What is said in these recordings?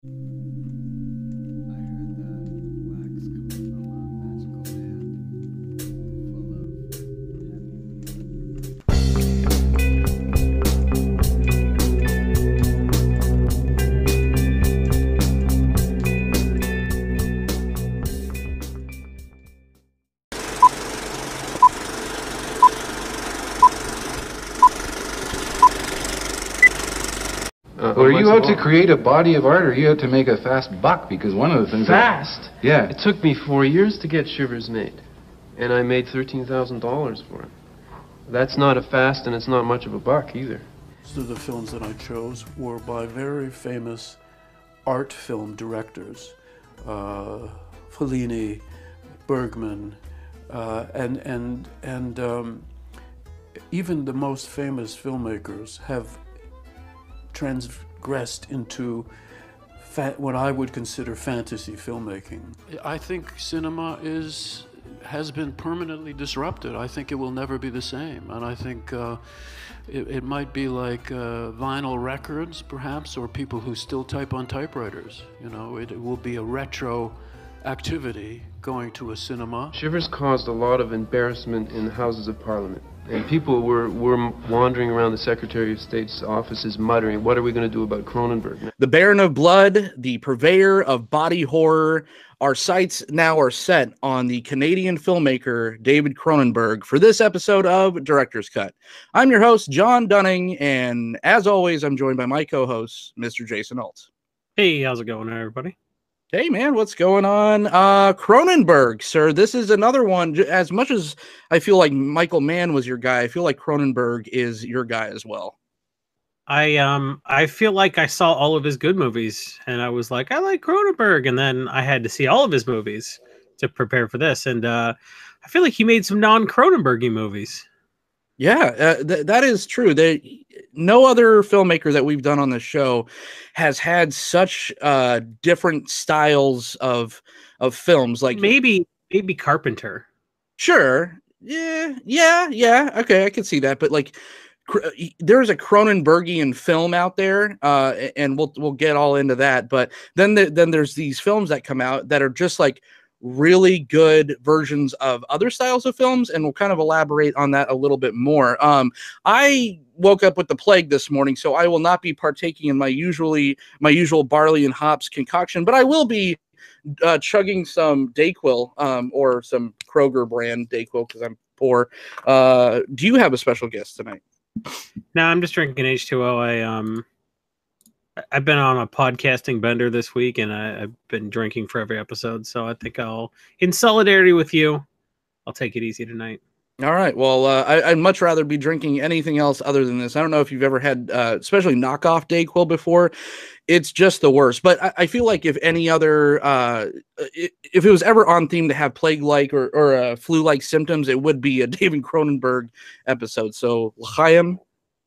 I heard that wax comes from a magical land full of Were you out to create a body of art, or you out to make a fast buck? Because one of the things... Fast? Yeah. It took me 4 years to get Shivers made, and I made $13,000 for it. That's not a fast, and it's not much of a buck either. Most of the films that I chose were by very famous art film directors, Fellini, Bergman, and even the most famous filmmakers have transgressed into what I would consider fantasy filmmaking. I think cinema has been permanently disrupted. I think it will never be the same, and I think it might be like vinyl records, perhaps, or people who still type on typewriters. You know, it will be a retro activity going to a cinema. Shivers caused a lot of embarrassment in the Houses of Parliament. And people were wandering around the Secretary of State's offices muttering, what are we going to do about Cronenberg? The Baron of Blood, the purveyor of body horror, our sights now are set on the Canadian filmmaker David Cronenberg for this episode of Director's Cut. I'm your host, Jon Dunning, and as always, I'm joined by my co-host, Mr. Jason Alt. Hey, how's it going, everybody? Hey, man, what's going on? Cronenberg, sir. This is another one. As much as I feel like Michael Mann was your guy, I feel like Cronenberg is your guy as well. I feel like I saw all of his good movies, and I was like, I like Cronenberg, and then I had to see all of his movies to prepare for this, and I feel like he made some non-Cronenberg-y movies. Yeah, that is true. No other filmmaker that we've done on the show has had such different styles of films. Like maybe Carpenter. Sure. Yeah. Okay, I can see that. But like, there's a Cronenbergian film out there, and we'll get all into that. But then there's these films that come out that are just like really good versions of other styles of films, and we'll kind of elaborate on that a little bit more. I woke up with the plague this morning, so I will not be partaking in my usual barley and hops concoction, but I will be chugging some Dayquil, or some Kroger brand Dayquil, because I'm poor. Do you have a special guest tonight? No, I'm just drinking H2O. I've been on a podcasting bender this week, and I've been drinking for every episode. So I think in solidarity with you, I'll take it easy tonight. All right. Well, I'd much rather be drinking anything else other than this. I don't know if you've ever had, especially knockoff Dayquil before. It's just the worst. But I feel like if any other, if it was ever on theme to have plague-like or flu-like symptoms, it would be a David Cronenberg episode. So, l'chaim.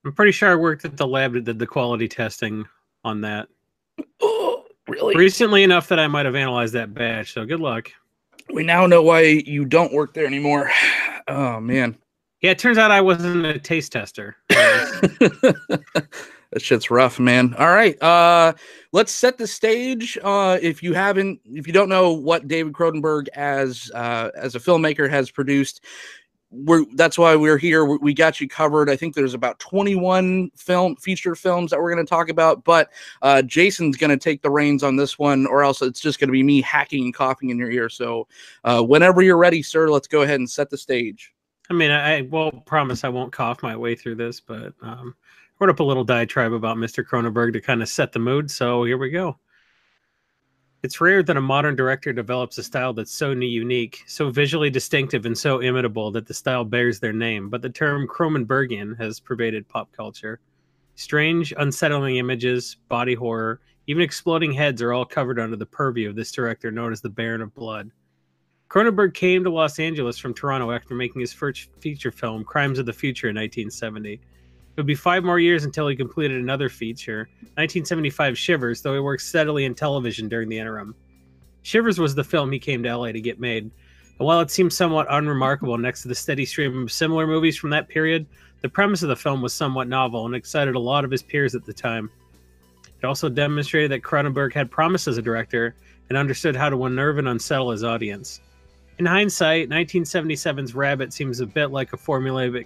I'm pretty sure I worked at the lab that did the quality testing on that. Oh, really? Recently enough that I might have analyzed that batch, so good luck. We now know why you don't work there anymore. Oh, man. Yeah, it turns out I wasn't a taste tester. That shit's rough, man. All right. Let's set the stage. If you don't know what David Cronenberg as a filmmaker has produced, that's why we're here. We got you covered. I think there's about 21 feature films that we're going to talk about, but Jason's going to take the reins on this one, or else it's just going to be me hacking and coughing in your ear. So whenever you're ready, sir, let's go ahead and set the stage. I mean, I won't promise I won't cough my way through this, but I wrote up a little diatribe about Mr. Cronenberg to kind of set the mood, so here we go. It's rare that a modern director develops a style that's so unique, so visually distinctive, and so imitable that the style bears their name, but the term Cronenbergian has pervaded pop culture. Strange, unsettling images, body horror, even exploding heads are all covered under the purview of this director known as the Baron of Blood. Cronenberg came to Los Angeles from Toronto after making his first feature film, Crimes of the Future, in 1970. It would be 5 more years until he completed another feature, 1975 Shivers, though he worked steadily in television during the interim. Shivers was the film he came to LA to get made, and while it seems somewhat unremarkable next to the steady stream of similar movies from that period, the premise of the film was somewhat novel and excited a lot of his peers at the time. It also demonstrated that Cronenberg had promise as a director and understood how to unnerve and unsettle his audience. In hindsight, 1977's Rabid seems a bit like a formulaic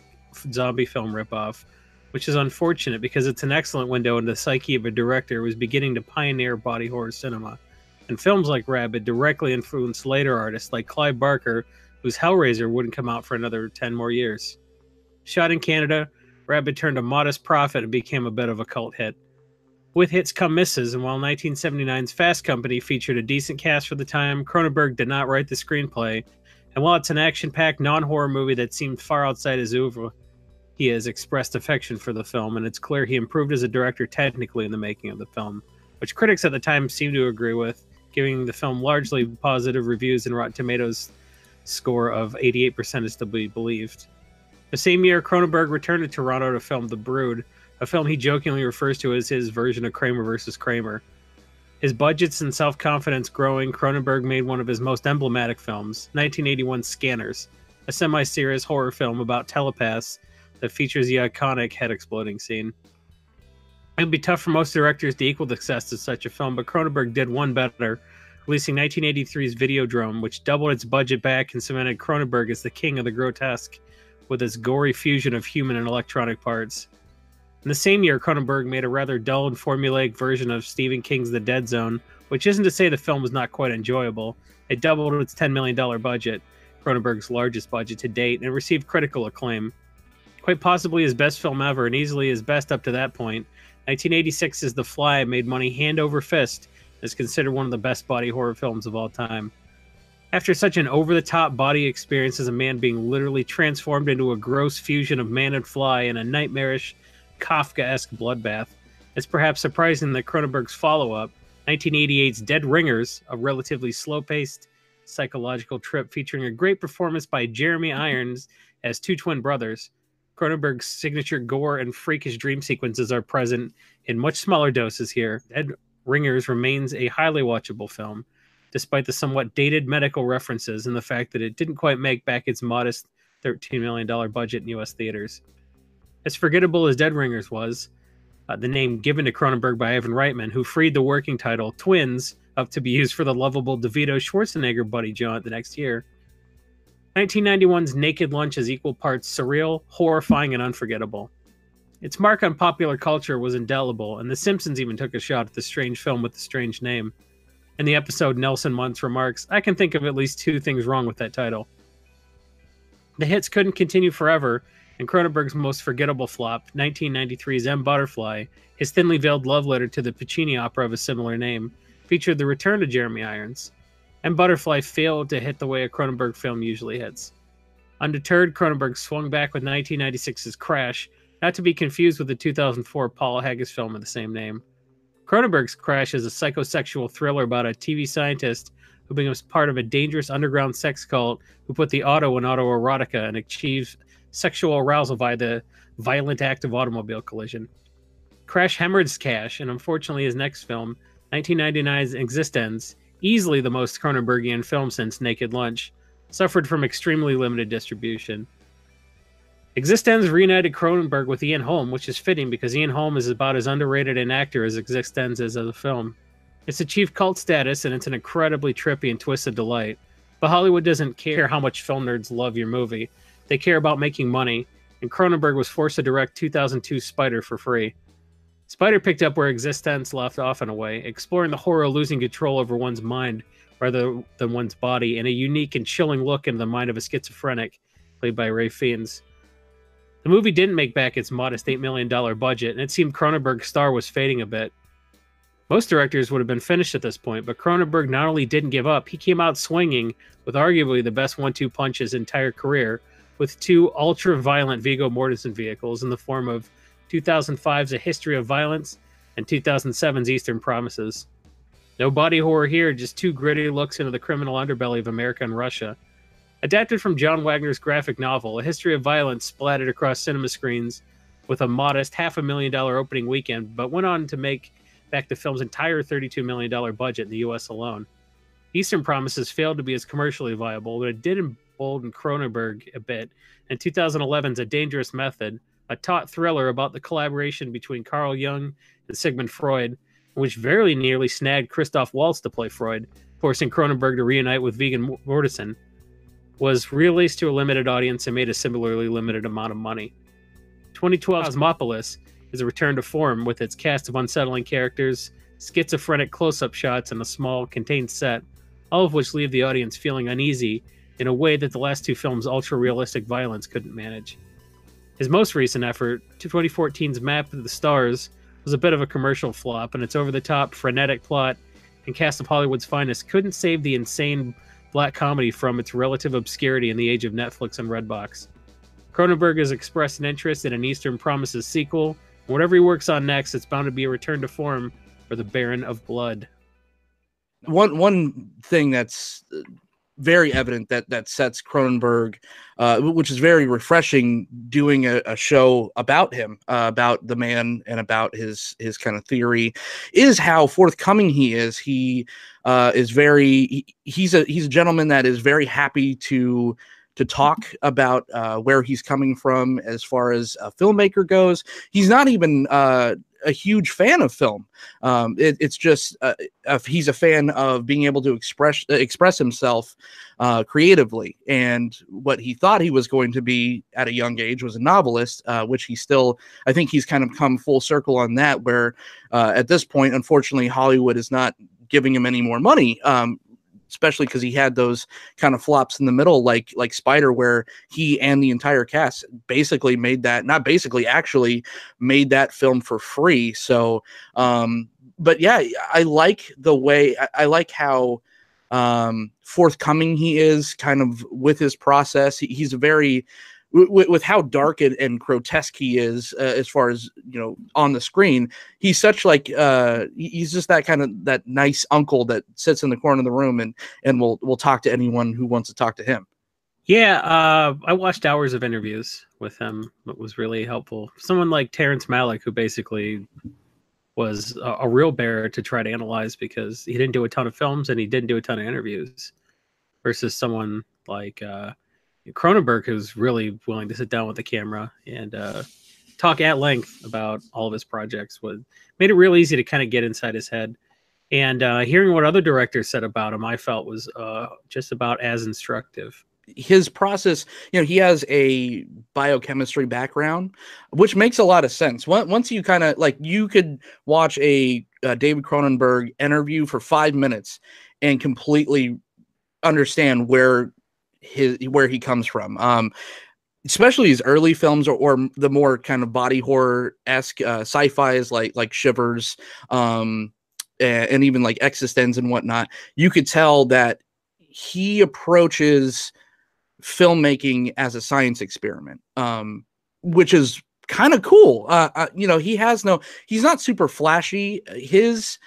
zombie film ripoff, which is unfortunate because it's an excellent window into the psyche of a director who was beginning to pioneer body horror cinema. And films like Rabid directly influenced later artists like Clive Barker, whose Hellraiser wouldn't come out for another 10 more years. Shot in Canada, Rabid turned a modest profit and became a bit of a cult hit. With hits come misses, and while 1979's Fast Company featured a decent cast for the time, Cronenberg did not write the screenplay, and while it's an action-packed, non-horror movie that seemed far outside his oeuvre, he has expressed affection for the film, and it's clear he improved as a director technically in the making of the film, which critics at the time seemed to agree with, giving the film largely positive reviews and Rotten Tomatoes score of 88% is to be believed. The same year, Cronenberg returned to Toronto to film The Brood, a film he jokingly refers to as his version of Kramer vs. Kramer. His budgets and self-confidence growing, Cronenberg made one of his most emblematic films, 1981's Scanners, a semi-serious horror film about telepaths that features the iconic head-exploding scene. It would be tough for most directors to equal the success of such a film, but Cronenberg did one better, releasing 1983's Videodrome, which doubled its budget back and cemented Cronenberg as the king of the grotesque, with its gory fusion of human and electronic parts. In the same year, Cronenberg made a rather dull and formulaic version of Stephen King's The Dead Zone, which isn't to say the film was not quite enjoyable. It doubled its $10 million budget, Cronenberg's largest budget to date, and received critical acclaim. Quite possibly his best film ever, and easily his best up to that point, 1986's The Fly made money hand over fist and is considered one of the best body horror films of all time. After such an over-the-top body experience as a man being literally transformed into a gross fusion of man and fly in a nightmarish, Kafkaesque bloodbath, it's perhaps surprising that Cronenberg's follow-up, 1988's Dead Ringers, a relatively slow-paced psychological trip featuring a great performance by Jeremy Irons as two twin brothers. Cronenberg's signature gore and freakish dream sequences are present in much smaller doses here. Dead Ringers remains a highly watchable film, despite the somewhat dated medical references and the fact that it didn't quite make back its modest $13 million budget in U.S. theaters. As forgettable as Dead Ringers was, the name given to Cronenberg by Ivan Reitman, who freed the working title Twins up to be used for the lovable DeVito-Schwarzenegger buddy jaunt the next year. 1991's Naked Lunch is equal parts surreal, horrifying, and unforgettable. Its mark on popular culture was indelible, and The Simpsons even took a shot at the strange film with the strange name. In the episode, Nelson Muntz remarks, "I can think of at least two things wrong with that title." The hits couldn't continue forever, and Cronenberg's most forgettable flop, 1993's M. Butterfly, his thinly veiled love letter to the Puccini opera of a similar name, featured the return to Jeremy Irons. M. Butterfly failed to hit the way a Cronenberg film usually hits. Undeterred, Cronenberg swung back with 1996's Crash, not to be confused with the 2004 Paul Haggis film of the same name. Cronenberg's Crash is a psychosexual thriller about a TV scientist who becomes part of a dangerous underground sex cult who put the auto in autoerotica and achieves sexual arousal via the violent act of automobile collision. Crash hemorrhaged cash, and unfortunately his next film, 1999's Existenz, easily the most Cronenbergian film since Naked Lunch, suffered from extremely limited distribution. Existenz reunited Cronenberg with Ian Holm, which is fitting because Ian Holm is about as underrated an actor as Existenz is as a film. It's achieved cult status, and it's an incredibly trippy and twisted delight. But Hollywood doesn't care how much film nerds love your movie. They care about making money, and Cronenberg was forced to direct 2002's Spider for free. Spider picked up where Existenz left off in a way, exploring the horror of losing control over one's mind rather than one's body, and a unique and chilling look into the mind of a schizophrenic, played by Ray Fiennes. The movie didn't make back its modest $8 million budget, and it seemed Cronenberg's star was fading a bit. Most directors would have been finished at this point, but Cronenberg not only didn't give up, he came out swinging with arguably the best 1-2 punch his entire career, with two ultra-violent Viggo Mortensen vehicles in the form of 2005's A History of Violence and 2007's Eastern Promises. No body horror here, just two gritty looks into the criminal underbelly of America and Russia. Adapted from John Wagner's graphic novel, A History of Violence splattered across cinema screens with a modest $500,000 opening weekend, but went on to make back the film's entire $32 million budget in the U.S. alone. Eastern Promises failed to be as commercially viable, but it did embolden Cronenberg a bit, and 2011's A Dangerous Method, a taut thriller about the collaboration between Carl Jung and Sigmund Freud, which very nearly snagged Christoph Waltz to play Freud, forcing Cronenberg to reunite with vegan Mortensen, was released to a limited audience and made a similarly limited amount of money. 2012's Cosmopolis is a return to form with its cast of unsettling characters, schizophrenic close-up shots, and a small, contained set, all of which leave the audience feeling uneasy in a way that the last two films' ultra-realistic violence couldn't manage. His most recent effort, 2014's Map of the Stars, was a bit of a commercial flop, and its over-the-top, frenetic plot and cast of Hollywood's finest couldn't save the insane black comedy from its relative obscurity in the age of Netflix and Redbox. Cronenberg has expressed an interest in an Eastern Promises sequel. Whatever he works on next, it's bound to be a return to form for the Baron of Blood. One thing that's very evident that sets Cronenberg, which is very refreshing, doing a show about him, about the man and about his kind of theory, is how forthcoming he is. He is very he's a gentleman that is very happy to talk about where he's coming from as far as a filmmaker goes. He's not even a huge fan of film. It's just he's a fan of being able to express himself creatively. And what he thought he was going to be at a young age was a novelist, which he still, I think he's kind of come full circle on that, where at this point, unfortunately, Hollywood is not giving him any more money. Especially because he had those kind of flops in the middle, like Spider, where he and the entire cast basically made that, not basically, actually made that film for free. So, but yeah, I like the way, I like how forthcoming he is kind of with his process. He's a very, with how dark and grotesque he is, as far as, you know, on the screen, he's such like he's just that kind of that nice uncle that sits in the corner of the room and will talk to anyone who wants to talk to him. Yeah, I watched hours of interviews with him. It was really helpful. Someone like Terrence Malick, who basically was a real bear to try to analyze because he didn't do a ton of films and he didn't do a ton of interviews, versus someone like Cronenberg, who's really willing to sit down with the camera and talk at length about all of his projects. Made it real easy to kind of get inside his head. And hearing what other directors said about him, I felt was just about as instructive. His process, you know, he has a biochemistry background, which makes a lot of sense. Once you kind of like, you could watch a David Cronenberg interview for 5 minutes and completely understand where he comes from, especially his early films or the more kind of body horror-esque sci-fis like Shivers, and even like Existenz and whatnot. You could tell that he approaches filmmaking as a science experiment, which is kind of cool. You know, he's not super flashy. His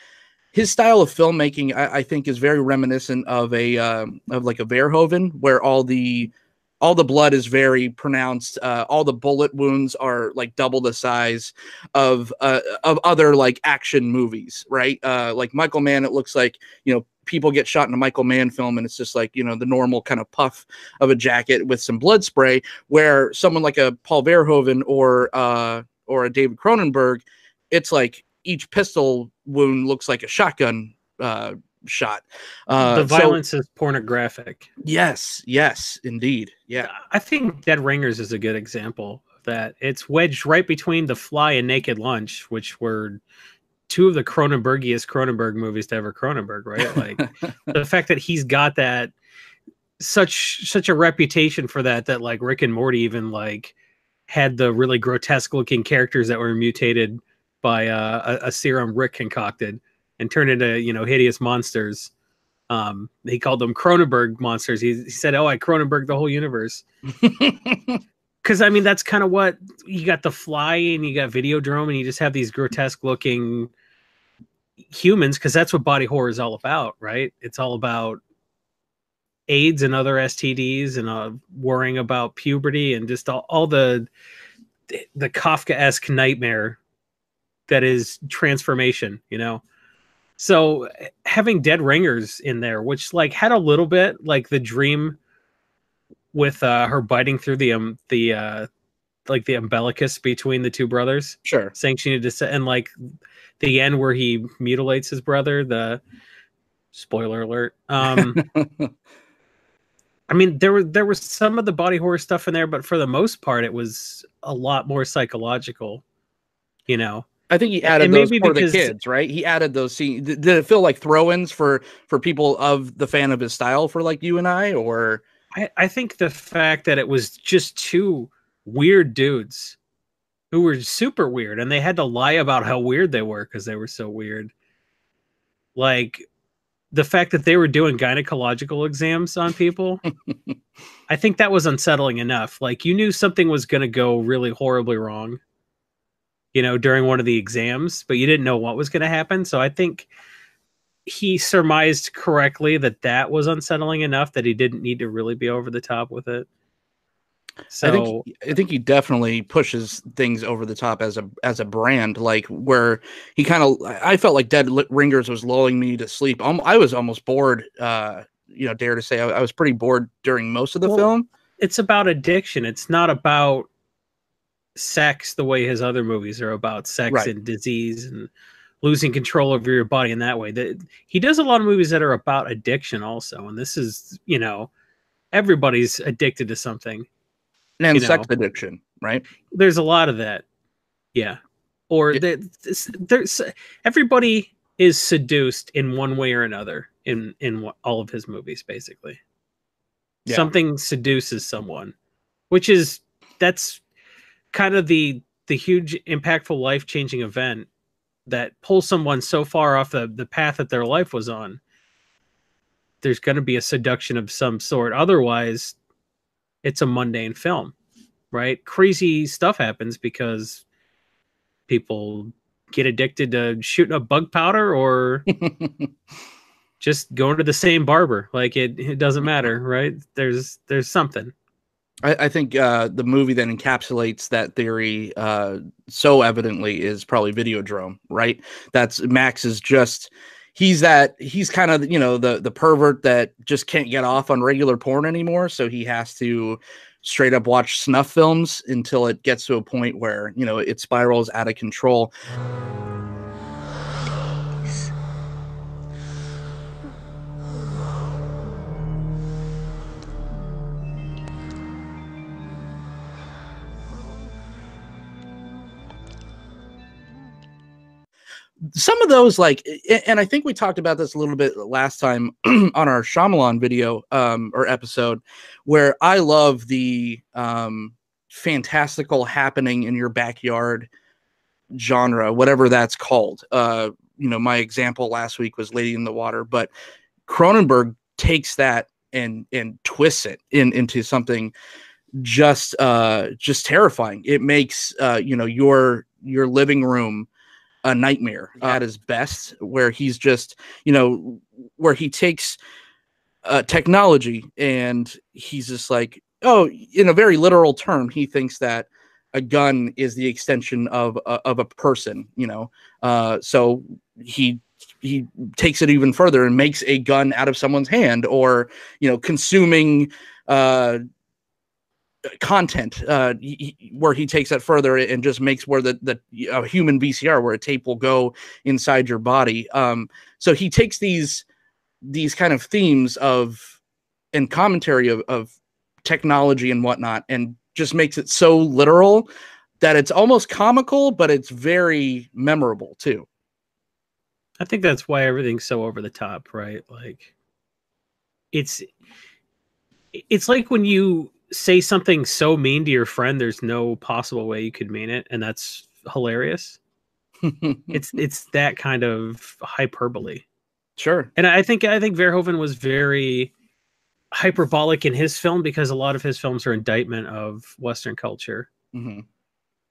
style of filmmaking, I think, is very reminiscent of like a Verhoeven, where all the blood is very pronounced. All the bullet wounds are like double the size of other like action movies, right? Like Michael Mann, it looks like, you know, people get shot in a Michael Mann film and it's just like, you know, the normal kind of puff of a jacket with some blood spray, where someone like a Paul Verhoeven or a David Cronenberg, it's like each pistol wound looks like a shotgun shot. The violence is pornographic. Yes, indeed. Yeah. I think Dead Ringers is a good example of that. It's wedged right between The Fly and Naked Lunch, which were two of the Cronenbergiest Cronenberg movies to ever Cronenberg, right? Like the fact that he's got that such a reputation for that like Rick and Morty even like had the really grotesque looking characters that were mutated by a serum Rick concocted and turned into, you know, hideous monsters. He called them Cronenberg monsters. He said, "Oh, I Cronenberg the whole universe." Because I mean, that's kind of what you got. The Fly and you got Videodrome, and you just have these grotesque looking humans, because that's what body horror is all about, right? It's all about AIDS and other STDs and worrying about puberty and just all the Kafka-esque nightmare that is transformation, you know? So having Dead Ringers in there, which like had a little bit like the dream with her biting through the like the umbilicus between the two brothers. Sure. Saying she needed to, and like the end where he mutilates his brother, the spoiler alert. I mean, there was some of the body horror stuff in there, but for the most part, it was a lot more psychological, you know. I think he added those for the kids, right? He added those scenes. Did it feel like throw-ins for people of the fan of his style, for like you and I, or? I think the fact that it was just two weird dudes who were super weird, and they had to lie about how weird they were because they were so weird. Like the fact that they were doing gynecological exams on people, I think that was unsettling enough. Like you knew something was going to go really horribly wrong, you know, during one of the exams, but you didn't know what was going to happen. So I think he surmised correctly that that was unsettling enough that he didn't need to really be over the top with it. So I think he definitely pushes things over the top as a brand, like where he kind of, I felt like Dead Ringers was lulling me to sleep. I was almost bored. You know, dare to say I was pretty bored during most of the film. It's about addiction. It's not about sex the way his other movies are about sex and disease and losing control over your body in that way. He does a lot of movies that are about addiction also, and this is, you know, everybody's addicted to something. And sex addiction, right? There's a lot of that. Yeah. Or there's everybody is seduced in one way or another in all of his movies, basically. Yeah. Something seduces someone, which is, that's kind of the huge impactful life-changing event that pulls someone so far off the path that their life was on. There's going to be a seduction of some sort. Otherwise, it's a mundane film, right? Crazy stuff happens because people get addicted to shooting up bug powder or just going to the same barber. Like it doesn't matter, right? There's something. I think the movie that encapsulates that theory so evidently is probably Videodrome, right? That's Max is just, he's kind of, you know, the pervert that just can't get off on regular porn anymore. So he has to straight up watch snuff films until it gets to a point where, you know, it spirals out of control. Some of those, like, and I think we talked about this a little bit last time on our Shyamalan video or episode, where I love the fantastical happening in your backyard genre, whatever that's called. You know, my example last week was Lady in the Water, but Cronenberg takes that and twists it into something just terrifying. It makes you know, your living room a nightmare at his best, where he's just, you know, where he takes technology and he's just like, oh, in a very literal term, he thinks that a gun is the extension of a person, you know. So he takes it even further and makes a gun out of someone's hand, or, you know, consuming content where he takes that further and just makes where the human VCR, where a tape will go inside your body. So he takes these kind of themes of and commentary of technology and whatnot, and just makes it so literal that it's almost comical, but it's very memorable too. I think that's why everything's so over the top, right? Like it's like when you say something so mean to your friend, there's no possible way you could mean it, and that's hilarious. it's that kind of hyperbole. Sure. And I think Verhoeven was very hyperbolic in his film because a lot of his films are indictment of Western culture. Mm-hmm.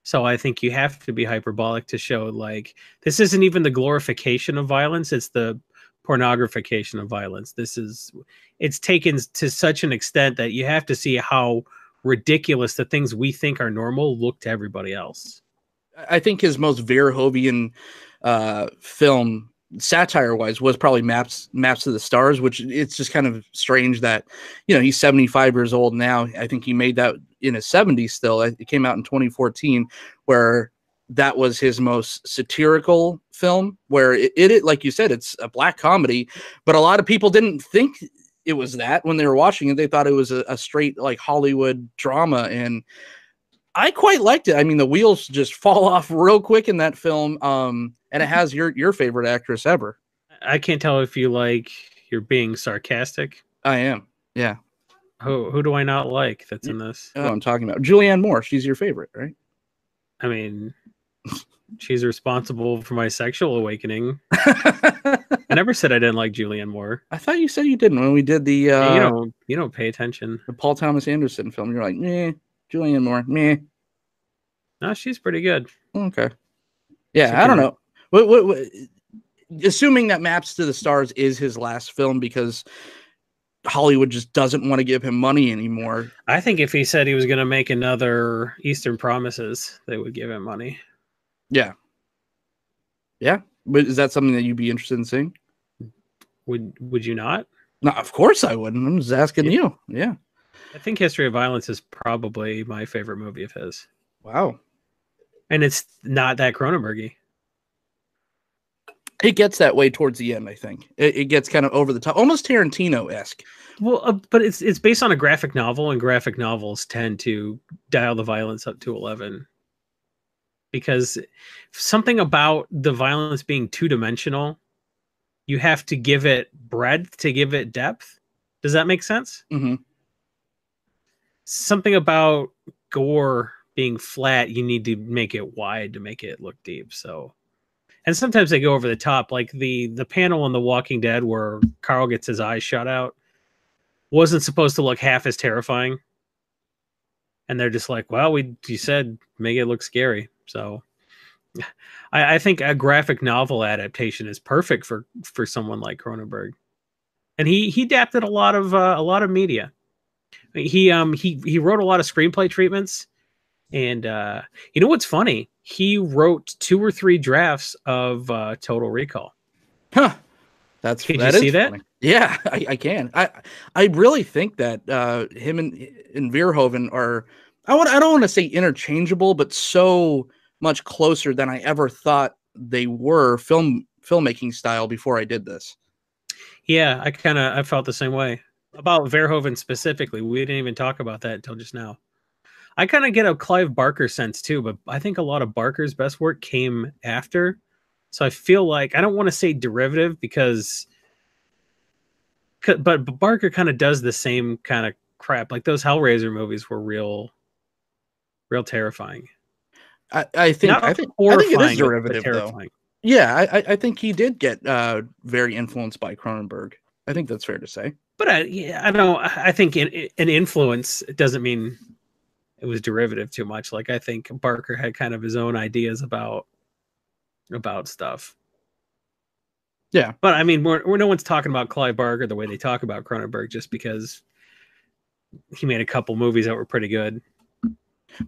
So I think you have to be hyperbolic to show, like, this isn't even the glorification of violence, it's the pornographication of violence. It's taken to such an extent that you have to see how ridiculous the things we think are normal look to everybody else. I think his most Verhoeven film, satire-wise, was probably Maps to the Stars, which it's just kind of strange that, you know, he's 75 years old now. I think he made that in his 70s still. It came out in 2014, where that was his most satirical film, where it like you said, it's a black comedy, but a lot of people didn't think it was that when they were watching it. They thought it was a straight like Hollywood drama, and I quite liked it. I mean, the wheels just fall off real quick in that film. And it has your favorite actress ever. I can't tell if you're being sarcastic. I am. Yeah. Who do I not like that's in this? Oh, I'm talking about Julianne Moore. She's your favorite, right? I mean, she's responsible for my sexual awakening. I never said I didn't like Julianne Moore. I thought you said you didn't when we did the you don't pay attention. The Paul Thomas Anderson film. You're like, meh, Julianne Moore, meh. No, she's pretty good. Okay. Yeah, I don't know. What assuming that Maps to the Stars is his last film because Hollywood just doesn't want to give him money anymore. I think if he said he was going to make another Eastern Promises, they would give him money. Yeah. Yeah. But is that something that you'd be interested in seeing? Would you not? No, of course I wouldn't. I'm just asking you. Yeah. I think History of Violence is probably my favorite movie of his. Wow. And it's not that Cronenberg-y. It gets that way towards the end, I think. It gets kind of over the top, almost Tarantino-esque. Well, but it's based on a graphic novel, and graphic novels tend to dial the violence up to 11. Because something about the violence being two-dimensional, you have to give it breadth to give it depth. Does that make sense? Mm-hmm. Something about gore being flat, you need to make it wide to make it look deep. So, and sometimes they go over the top, like the panel in The Walking Dead where Carl gets his eyes shot out wasn't supposed to look half as terrifying, and they're just like, well, you said make it look scary. So I think a graphic novel adaptation is perfect for someone like Cronenberg, and he adapted a lot of media. He wrote a lot of screenplay treatments, and you know what's funny? He wrote 2 or 3 drafts of Total Recall. Huh. Can you see that? Funny. Yeah, I can. I really think that him and Verhoeven are, I don't want to say interchangeable, but so much closer than I ever thought they were filmmaking style before I did this. Yeah, I felt the same way about Verhoeven specifically. We didn't even talk about that until just now. I kind of get a Clive Barker sense too, but I think a lot of Barker's best work came after. So I feel like, I don't want to say derivative but Barker kind of does the same kind of crap. Like those Hellraiser movies were real terrifying. I think it is derivative though. Yeah, I think he did get very influenced by Cronenberg. I think that's fair to say. But I think an influence doesn't mean it was derivative too much. Like I think Barker had kind of his own ideas about stuff. Yeah, but I mean, we're no one's talking about Clive Barker the way they talk about Cronenberg just because he made a couple movies that were pretty good.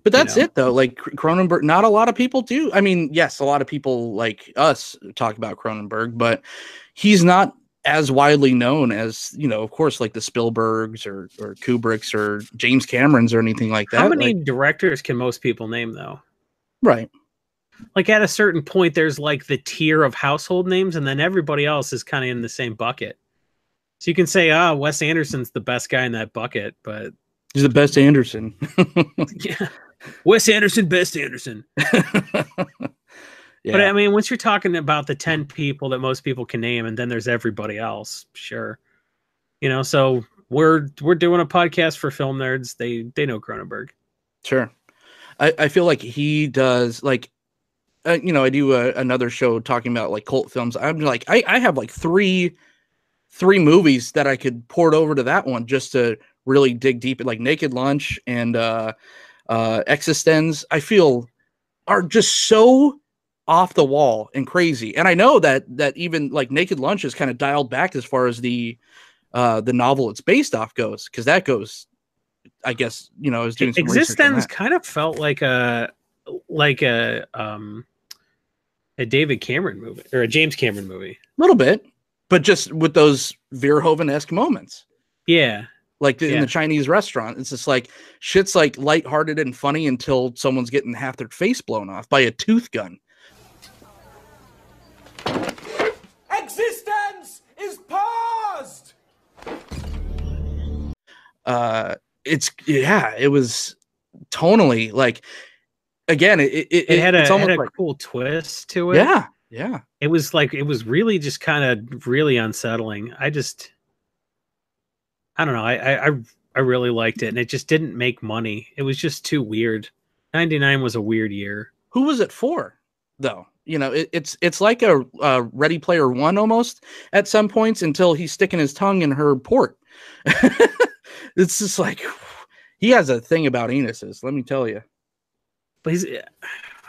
But that's it though. Like Cronenberg, not a lot of people do. I mean, yes, a lot of people like us talk about Cronenberg, but he's not as widely known as, of course, like the Spielbergs or Kubricks or James Camerons or anything like that. How many directors can most people name though? Right. Like at a certain point, there's like the tier of household names, and then everybody else is kind of in the same bucket. So you can say, Wes Anderson's the best guy in that bucket, but he's the best Anderson. Yeah. Wes Anderson, best Anderson. Yeah. But I mean, once you're talking about the 10 people that most people can name, and then there's everybody else, sure. So we're doing a podcast for film nerds. They know Cronenberg. Sure. I feel like he does, like, I do another show talking about like cult films. I'm like, I have like three movies that I could port over to that one just to really dig deep, like Naked Lunch and Existenz. I feel are just so off the wall and crazy. And I know that even like Naked Lunch is kind of dialed back as far as the novel it's based off goes, because that goes, I guess, I was doing some Existenz kind of felt like a David Cameron movie or a James Cameron movie. A little bit, but just with those Verhoeven-esque moments. Yeah. like in the Chinese restaurant. It's just like shit's like lighthearted and funny until someone's getting half their face blown off by a tooth gun. Existence is paused. It was tonally like, again, it had it's almost a like, cool twist to it. Yeah. It was really just kind of really unsettling. I don't know. I really liked it, and it just didn't make money. It was just too weird. 99 was a weird year. Who was it for, though? You know, it's like a Ready Player One almost at some points, until he's sticking his tongue in her port. It's just like, he has a thing about anuses, let me tell you. But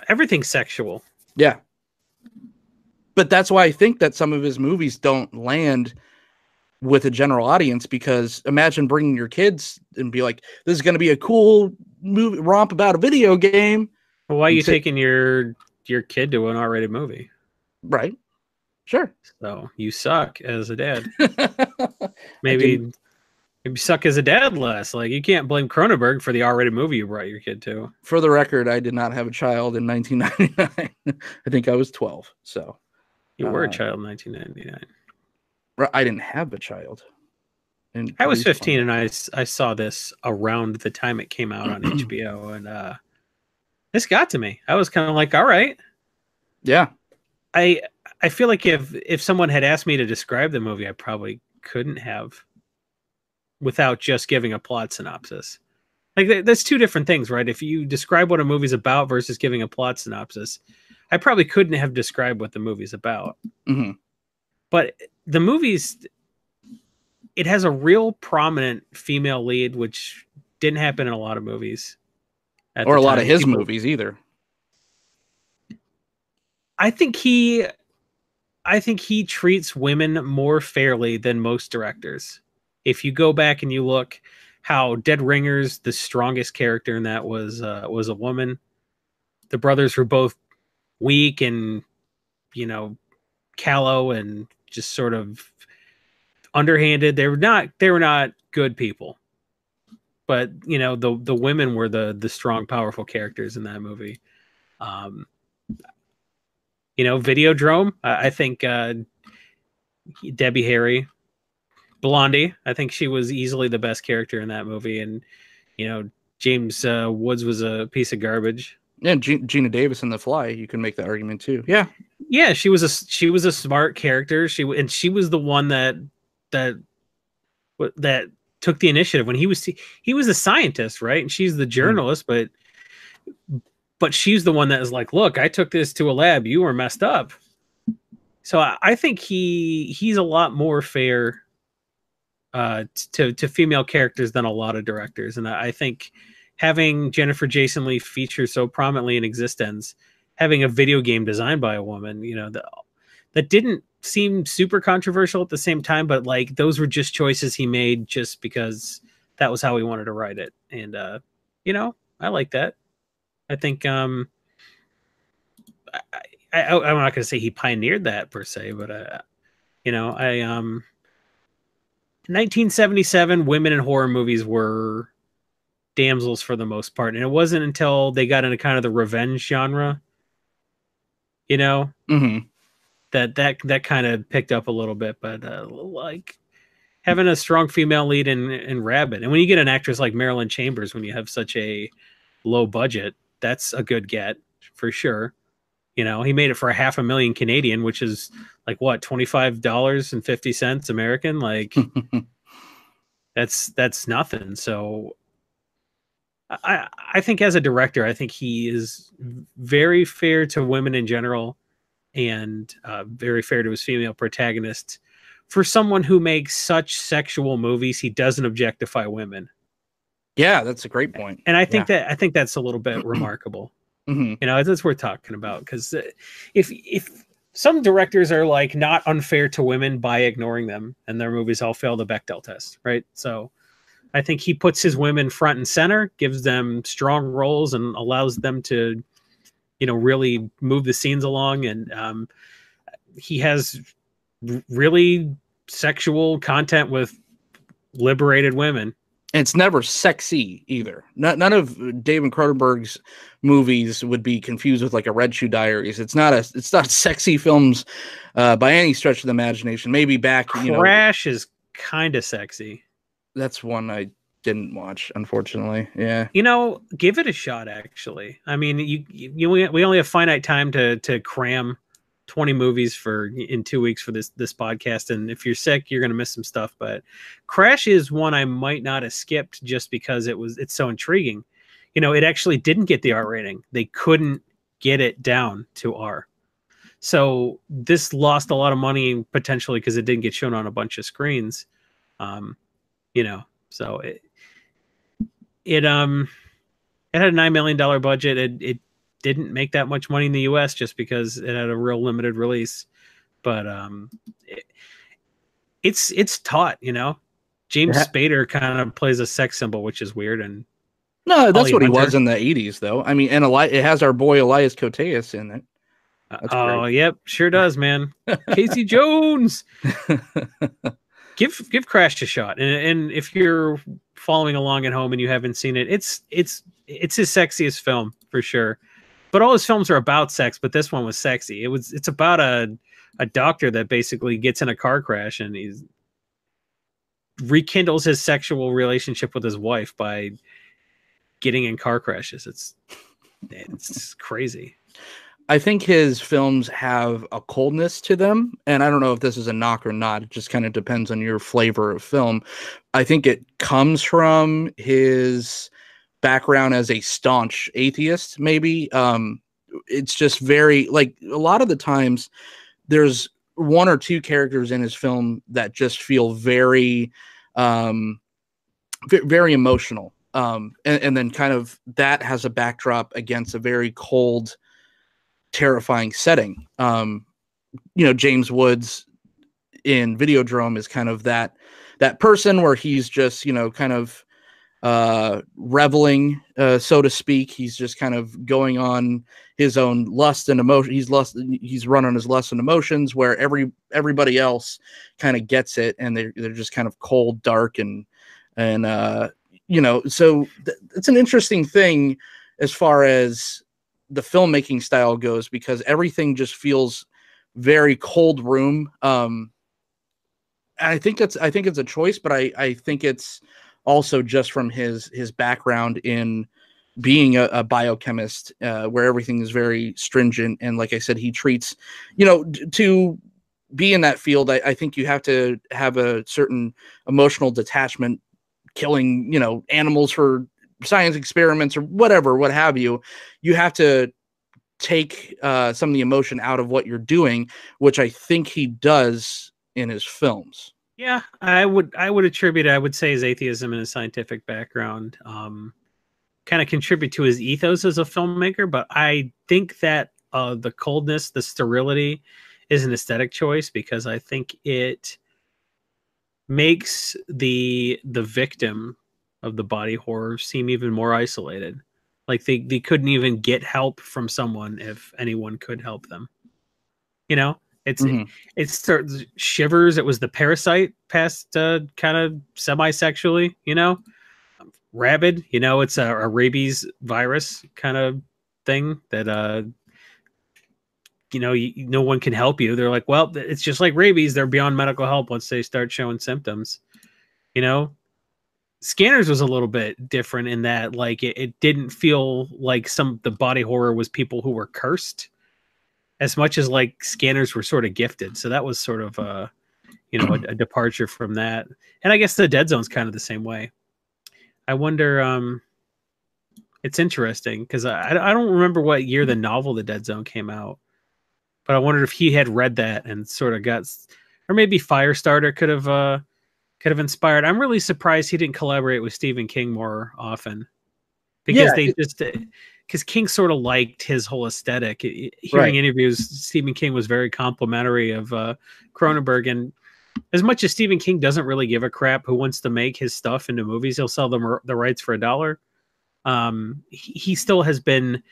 everything's sexual. Yeah. But that's why I think that some of his movies don't land with a general audience, because imagine bringing your kids and be like, this is going to be a cool movie romp about a video game. Well, why are you taking your kid to an R-rated movie? Right. Sure. So you suck as a dad. Maybe suck as a dad less. Like, you can't blame Cronenberg for the R-rated movie you brought your kid to. For the record, I did not have a child in 1999. I think I was 12. So you were a child in 1999. I didn't have a child. And I was 15, and I saw this around the time it came out on HBO, and this got to me. I was kind of like, all right. Yeah. I feel like if someone had asked me to describe the movie, I probably couldn't have, without just giving a plot synopsis. Like, that's two different things, right? If you describe what a movie's about versus giving a plot synopsis, I probably couldn't have described what the movie's about. Mm-hmm. But the movie's, it has a real prominent female lead, which didn't happen in a lot of movies. Or a lot of his movies either. I think he treats women more fairly than most directors. If you go back and you look how Dead Ringers, the strongest character in that was a woman. The brothers were both weak and, callow and just sort of underhanded. They were not good people. But, the women were the strong, powerful characters in that movie. Videodrome, I think Debbie Harry, Blondie, I think she was easily the best character in that movie. And, James Woods was a piece of garbage. Yeah, Gina Davis in The Fly, you can make that argument too. Yeah. Yeah, she was a smart character. She was the one that took the initiative when he was the scientist, right? And she's the journalist, but she's the one that is like, look, I took this to a lab. You were messed up. So I think he's a lot more fair to female characters than a lot of directors. And I think having Jennifer Jason Leigh feature so prominently in Existence, having a video game designed by a woman, that didn't seem super controversial at the same time, but like those were just choices he made just because that was how he wanted to write it. And, I like that. I think I'm not going to say he pioneered that per se, but 1977 women in horror movies were damsels for the most part, and it wasn't until they got into kind of the revenge genre, Mm-hmm. that kind of picked up a little bit. But like having a strong female lead in Rabid, and when you get an actress like Marilyn Chambers, when you have such a low budget, that's a good get for sure. He made it for $500,000 Canadian, which is like what, $25.50 American. Like that's nothing. So I think as a director, I think he is very fair to women in general, and very fair to his female protagonists. For someone who makes such sexual movies, he doesn't objectify women. Yeah, that's a great point. And I think that's a little bit remarkable. Mm-hmm. That's worth talking about, because if some directors are like not unfair to women by ignoring them, and their movies all fail the Bechdel test, right? So I think he puts his women front and center, gives them strong roles, and allows them to, really move the scenes along. And he has really sexual content with liberated women. And it's never sexy either. None of David Cronenberg's movies would be confused with like a Red Shoe Diaries. It's not sexy films by any stretch of the imagination. Maybe back, Crash is kind of sexy. That's one I didn't watch, unfortunately. Yeah. Give it a shot, actually. I mean, we only have finite time to cram 20 movies in 2 weeks for this podcast, and if you're sick, you're going to miss some stuff. But Crash is one I might not have skipped just because it's so intriguing. It actually didn't get the R rating. They couldn't get it down to R. So this lost a lot of money potentially because it didn't get shown on a bunch of screens. So it had a $9 million budget. It didn't make that much money in the US just because it had a real limited release. But it's taut, James Spader kind of plays a sex symbol, which is weird. And no, that's what he was in the 80s, though. I mean, and it has our boy Elias Koteas in it. Oh, yep, sure does, man. Casey Jones. Give Crash a shot, and if you're following along at home and you haven't seen it, it's his sexiest film for sure. But all his films are about sex, but this one was sexy. It's about a doctor that basically gets in a car crash and he rekindles his sexual relationship with his wife by getting in car crashes. It's crazy. I think his films have a coldness to them, and I don't know if this is a knock or not. It just kind of depends on your flavor of film. I think it comes from his background as a staunch atheist, maybe. It's just very, like, a lot of the times there's one or two characters in his film that just feel very, very emotional. And then kind of that has a backdrop against a very cold, terrifying setting. James Woods in Videodrome is kind of that person where he's just, kind of reveling, so to speak. He's just kind of going on his own lust and emotion. He's run on his lust and emotions, where everybody else kind of gets it, and they're just kind of cold, dark, and so it's an interesting thing as far as the filmmaking style goes, because everything just feels very cold room. I think it's a choice, but I think it's also just from his background in being a biochemist, where everything is very stringent. And like I said, he treats, to be in that field, I think you have to have a certain emotional detachment, killing, animals for science experiments or whatever, what have you. You have to take some of the emotion out of what you're doing, which I think he does in his films. Yeah, I would attribute, I would say, his atheism and his scientific background kind of contribute to his ethos as a filmmaker. But I think that the coldness, the sterility is an aesthetic choice, because I think it makes the victim of the body horror seem even more isolated. Like they couldn't even get help from someone if anyone could help them. It starts Shivers. It was the Parasite past kind of semi-sexually, Rabid, it's a rabies virus kind of thing that, no one can help you. They're like, well, it's just like rabies. They're beyond medical help once they start showing symptoms, Scanners was a little bit different in that, like, it didn't feel like the body horror was people who were cursed as much as like Scanners were sort of gifted. So that was sort of a departure from that. And I guess the Dead Zone's kind of the same way. I wonder, it's interesting because I don't remember what year the novel The Dead Zone came out, but I wondered if he had read that and sort of or maybe Firestarter could have inspired. I'm really surprised he didn't collaborate with Stephen King more often, because because King sort of liked his whole aesthetic. Hearing interviews, Stephen King was very complimentary of Cronenberg, and as much as Stephen King doesn't really give a crap who wants to make his stuff into movies, he'll sell them the rights for $1. He still has been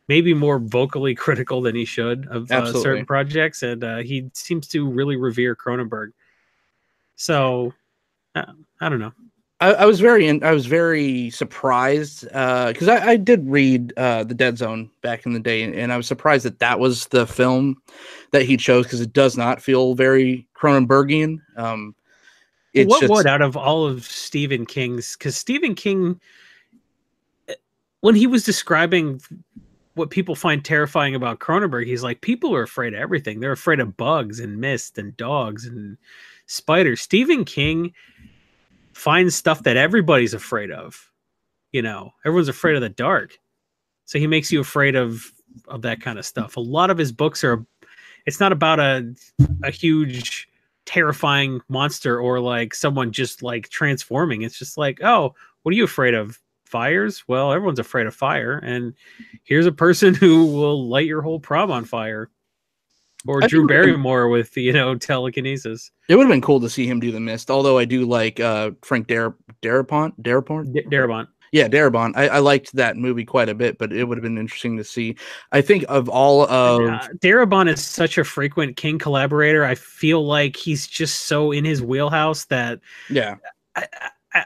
maybe more vocally critical than he should of certain projects, and he seems to really revere Cronenberg. So I don't know. I was very surprised because I did read The Dead Zone back in the day, and I was surprised that that was the film that he chose because it does not feel very Cronenbergian. It's What just would out of all of Stephen King's, because Stephen King, when he was describing what people find terrifying about Cronenberg, he's like, people are afraid of everything. They're afraid of bugs and mist and dogs and spiders. Stephen King finds stuff that everybody's afraid of. You know, everyone's afraid of the dark. So he makes you afraid of that kind of stuff. A lot of his books are, it's not about a huge terrifying monster or like someone just like transforming. It's just like, oh, what are you afraid of? Fires? Well, everyone's afraid of fire, and here's a person who will light your whole prom on fire. Or Drew Barrymore with, you know, telekinesis. It would have been cool to see him do The Mist, although I do like Frank Darabont. Yeah, Darabont. I liked that movie quite a bit, but it would have been interesting to see. I think of all of Darabont is such a frequent King collaborator. I feel like he's just so in his wheelhouse that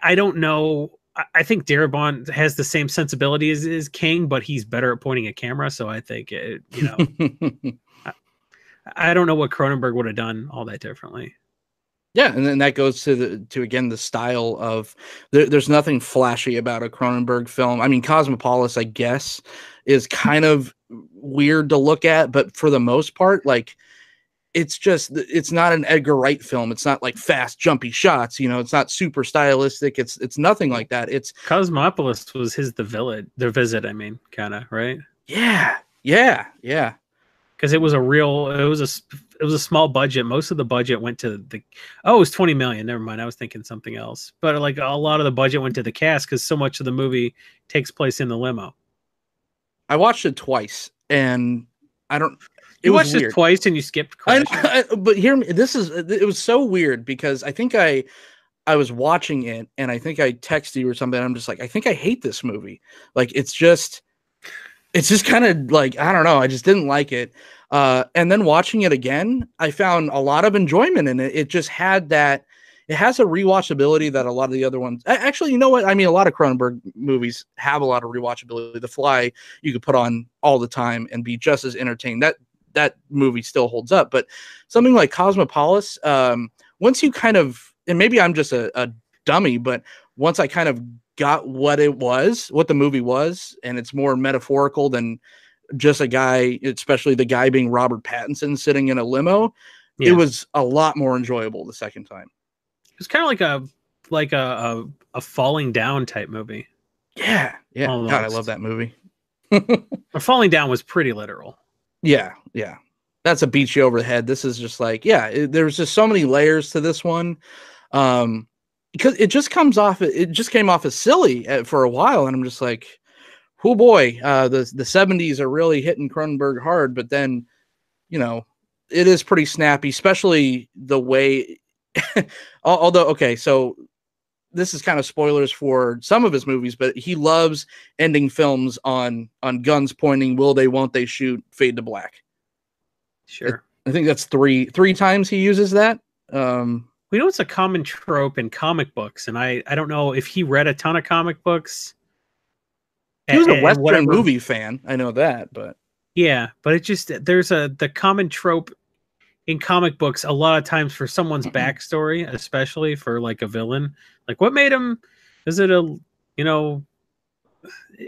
I don't know. I think Darabont has the same sensibility as King, but he's better at pointing a camera. So I think you know, I don't know what Cronenberg would have done all that differently. Yeah, and then that goes to again the style of there's nothing flashy about a Cronenberg film. I mean, Cosmopolis, I guess, is kind of weird to look at, but for the most part, like it's not an Edgar Wright film. It's not like fast, jumpy shots. You know, it's not super stylistic. It's nothing like that. It's Cosmopolis was the visit. I mean, kind of right. Yeah. Because it was a small budget. Most of the budget went to it was 20 million. Never mind. I was thinking something else. But like a lot of the budget went to the cast because so much of the movie takes place in the limo. I watched it twice, and I don't. You watched it twice and you skipped Crash. But hear me. It was so weird because I think I was watching it and I think I texted you or something. I'm just like, I think I hate this movie. Like, it's just kind of like, I don't know. I just didn't like it. And then watching it again, I found a lot of enjoyment in it. It just had that. It has a rewatchability that a lot of the other ones. Actually, you know what? I mean, a lot of Cronenberg movies have a lot of rewatchability. The Fly, you could put on all the time and be just as entertained. That movie still holds up, but something like Cosmopolis, once you kind of, and maybe I'm just a dummy, but once I kind of got what the movie was, and it's more metaphorical than just a guy, especially the guy being Robert Pattinson sitting in a limo, it was a lot more enjoyable the second time. It's kind of like a falling down type movie. Yeah. Almost. God, I love that movie. Falling down was pretty literal. Yeah. That's a beat you over the head. This is just like, there's just so many layers to this one. Because it just came off as silly for a while. And I'm just like, oh boy, the 70s are really hitting Cronenberg hard. But then, you know, it is pretty snappy, especially the way, although, okay, so this is kind of spoilers for some of his movies, but he loves ending films on guns pointing, will they, won't they shoot, fade to black. Sure. I think that's three times he uses that. We know it's a common trope in comic books, and I don't know if he read a ton of comic books. He was a Western movie fan. I know that, but yeah, but it just, there's the common trope in comic books a lot of times for someone's backstory, especially for like a villain. Like, what made him? Is it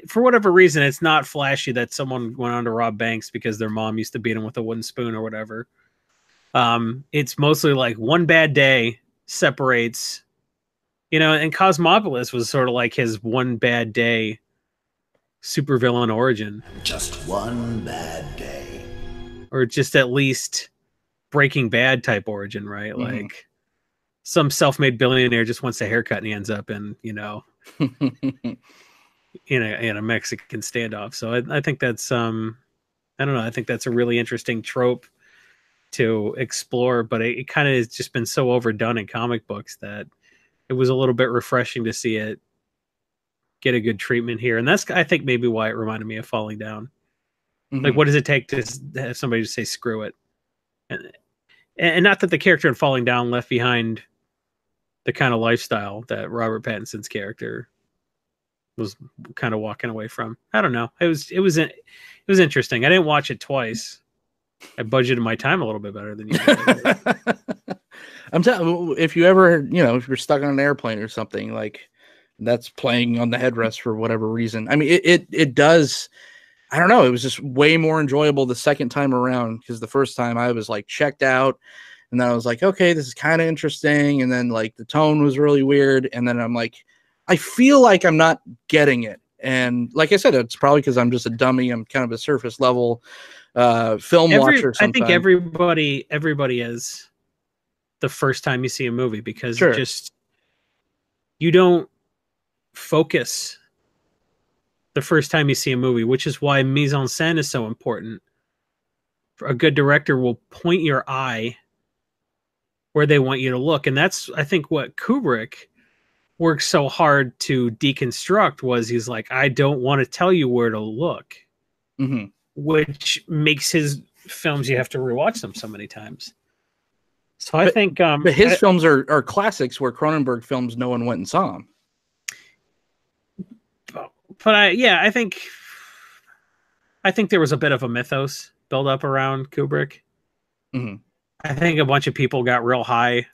for whatever reason, it's not flashy that someone went on to rob banks because their mom used to beat him with a wooden spoon or whatever. It's mostly like one bad day separates, and Cosmopolis was sort of like his one bad day supervillain origin. Just one bad day. Or just at least Breaking Bad type origin, right? Mm-hmm. Like some self-made billionaire just wants a haircut and he ends up in, in a Mexican standoff. So I think that's I don't know. I think that's a really interesting trope to explore, but it kind of has just been so overdone in comic books that it was a little bit refreshing to see it get a good treatment here. And that's, I think, maybe why it reminded me of Falling Down. Mm-hmm. Like, what does it take to have somebody just say, screw it? And not that the character in Falling Down left behind the kind of lifestyle that Robert Pattinson's character was kind of walking away from. I don't know. It was interesting. I didn't watch it twice. I budgeted my time a little bit better than you did. I'm telling you, if you ever, if you're stuck on an airplane or something, like that's playing on the headrest for whatever reason. I mean, it does. I don't know. It was just way more enjoyable the second time around, because the first time I was like checked out, and then I was like, okay, this is kind of interesting. And then like the tone was really weird. And then I'm like, I feel like I'm not getting it. And like I said, it's probably because I'm just a dummy. I'm kind of a surface level film watcher. I think everybody is the first time you see a movie, because Sure. you don't focus the first time you see a movie, which is why mise en scène is so important. A good director will point your eye where they want you to look. And that's, I think, what Kubrick worked so hard to deconstruct, was he's like, I don't want to tell you where to look, which makes his films, you have to rewatch them so many times. So I think but his films are classics, where Cronenberg films no one went and saw them. But I think there was a bit of a mythos build up around Kubrick. I think a bunch of people got real high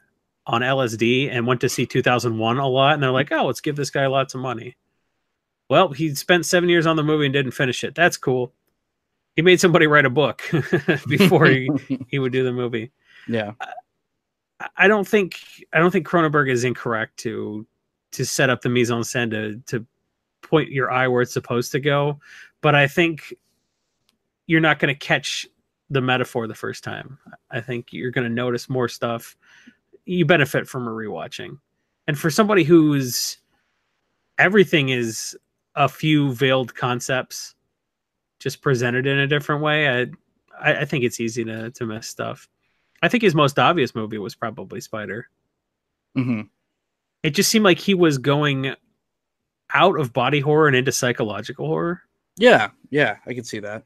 on LSD and went to see 2001 a lot, and they're like, oh, let's give this guy lots of money. Well, he spent 7 years on the movie and didn't finish it. That's cool. He made somebody write a book before he would do the movie. Yeah. I don't think Cronenberg is incorrect to set up the mise en scène to point your eye where it's supposed to go, but I think you're not going to catch the metaphor the first time. I think you're going to notice more stuff. You benefit from a rewatching. And for somebody whose everything is a few veiled concepts just presented in a different way, I think it's easy to miss stuff. I think his most obvious movie was probably Spider. It just seemed like he was going out of body horror and into psychological horror. Yeah, I could see that.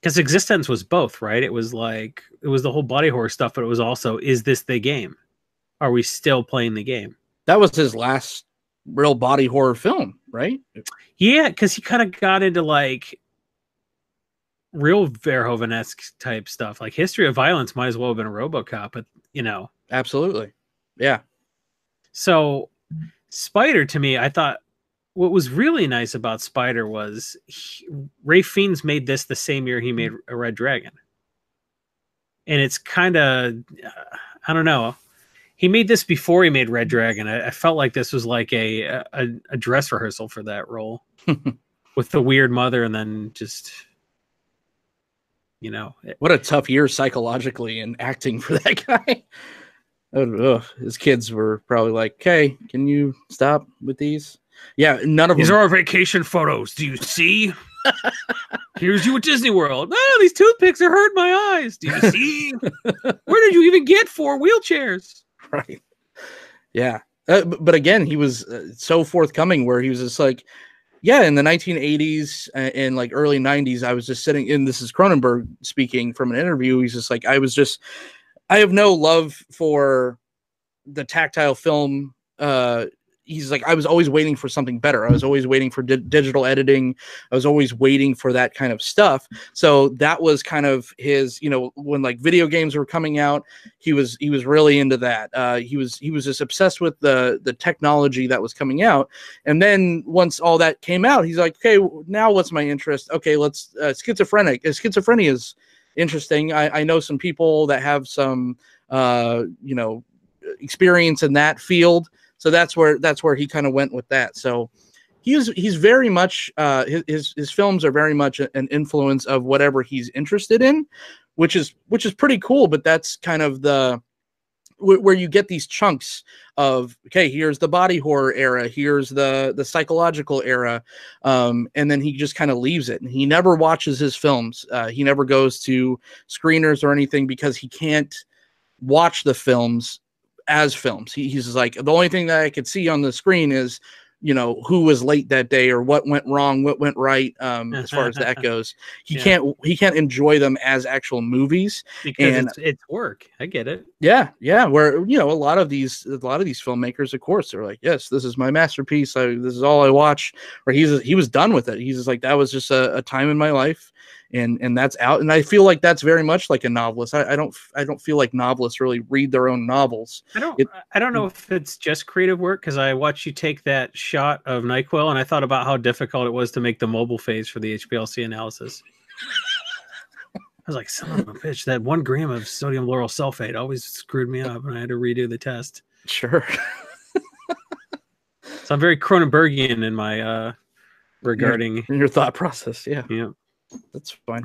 Because Existence was both, right? It was like, it was the whole body horror stuff, but it was also, is this the game? Are we still playing the game? That was his last real body horror film, right? Yeah, because he kind of got into like real Verhoeven-esque type stuff. Like History of Violence might as well have been a RoboCop, but Absolutely. Yeah. So Spider, to me, I thought what was really nice about Spider was Ray Fiennes made this the same year he made a Red Dragon. And it's kind of, I don't know. He made this before he made Red Dragon. I felt like this was like a dress rehearsal for that role with the weird mother, and then just, what a tough year psychologically and acting for that guy. His kids were probably like, okay, can you stop with these? Yeah, none of these them. are our vacation photos. Do you see? Here's you at Disney World. Oh, these toothpicks are hurting my eyes. Do you see? Where did you even get 4 wheelchairs? Right. Yeah. But again, he was so forthcoming, where he was just like, yeah, in the 1980s and like early 90s, I was just sitting in, this is Cronenberg speaking from an interview. He's just like, I have no love for the tactile film. He's like, I was always waiting for something better. I was always waiting for digital editing. I was always waiting for that kind of stuff. So that was kind of his, when like video games were coming out, he was really into that. He was just obsessed with the technology that was coming out. And then once all that came out, he's like, okay, now what's my interest? Okay, let's schizophrenia is interesting. I know some people that have some, experience in that field. So that's where he kind of went with that. So he's very much his films are very much an influence of whatever he's interested in, which is pretty cool. But that's kind of where you get these chunks of, okay, here's the body horror era, here's the psychological era, and then he just kind of leaves it. And he never watches his films. He never goes to screeners or anything, because he can't watch the films as films. He's like, the only thing that I could see on the screen is you know, who was late that day or what went wrong, what went right, as far as that goes. He can't enjoy them as actual movies because it's work. I get it. Yeah, yeah. Where, you know, a lot of these filmmakers, of course, they're like, yes, this is my masterpiece. This is all I watch. Or he was done with it. He's just like, that was just a time in my life, and that's out. And I feel like that's very much like a novelist. I don't feel like novelists really read their own novels. I don't know if it's just creative work, because I watched you take that shot of NyQuil, and I thought about how difficult it was to make the mobile phase for the HPLC analysis. I was like, son of a bitch, that 1 gram of sodium lauryl sulfate always screwed me up, and I had to redo the test. Sure. So I'm very Cronenbergian in my regarding your thought process. Yeah. Yeah. That's fine.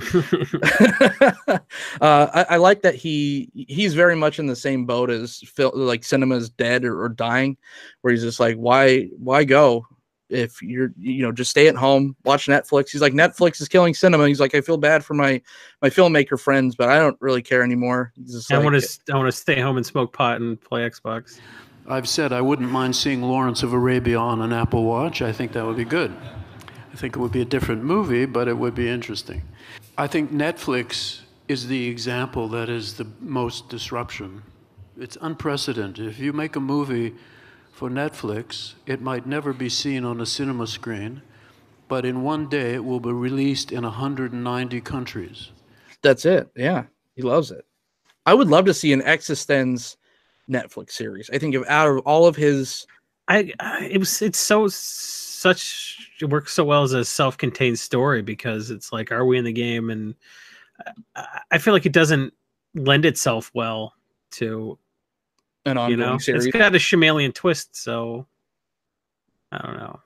I like that he's very much in the same boat as like cinema's dead or dying, where he's just like, why go? If you're, you know, just stay at home, watch Netflix. He's like, Netflix is killing cinema. He's like, I feel bad for my filmmaker friends, but I don't really care anymore. He's just I want to stay home and smoke pot and play Xbox. I've said I wouldn't mind seeing Lawrence of Arabia on an Apple Watch. I think that would be good. I think it would be a different movie, but it would be interesting. I think Netflix is the example that is the most disruption. It's unprecedented. If you make a movie for Netflix, it might never be seen on a cinema screen, but in one day it will be released in 190 countries. That's it. Yeah, he loves it. I would love to see an Existenz Netflix series. I think out of all of his, it works so well as a self-contained story, because it's like, are we in the game? And I feel like it doesn't lend itself well to an ongoing series. It's got a Shyamalan twist, so I don't know.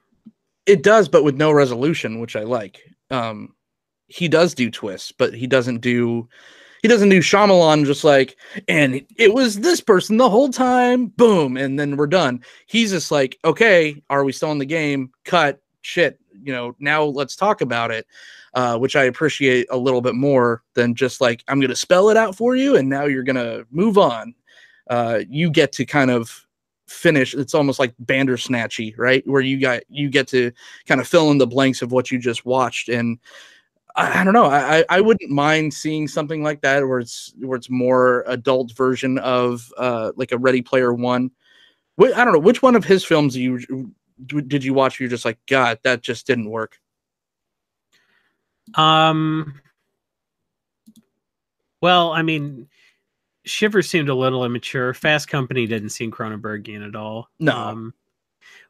It does, but with no resolution, which I like. He does do twists, but he doesn't do Shyamalan just like, and it was this person the whole time, boom, and then we're done. He's just like, okay, are we still in the game? Cut, shit, you know, now let's talk about it, which I appreciate a little bit more than just like, I'm going to spell it out for you, and now you're going to move on. You get to kind of finish. It's almost like Bandersnatchy, right? Where you get to kind of fill in the blanks of what you just watched. And I don't know. I wouldn't mind seeing something like that where it's more adult version of like a Ready Player One. I don't know, which one of his films did you watch? You're just like, God, that just didn't work. Well, I mean, Shiver seemed a little immature. Fast Company didn't seem Cronenbergian at all. No.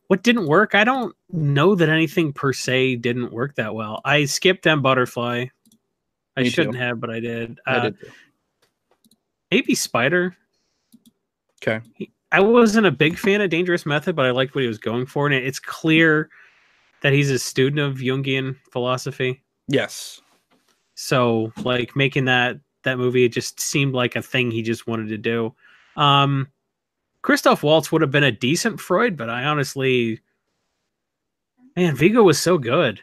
What didn't work? I don't know that anything per se didn't work that well. I skipped M. Butterfly. I shouldn't have, but I did. I did too. Maybe Spider. Okay. I wasn't a big fan of Dangerous Method, but I liked what he was going for. And it's clear that he's a student of Jungian philosophy. Yes. So, like, making that movie, it just seemed like a thing he just wanted to do. Christoph Waltz would have been a decent Freud, but I honestly, man, Vigo was so good.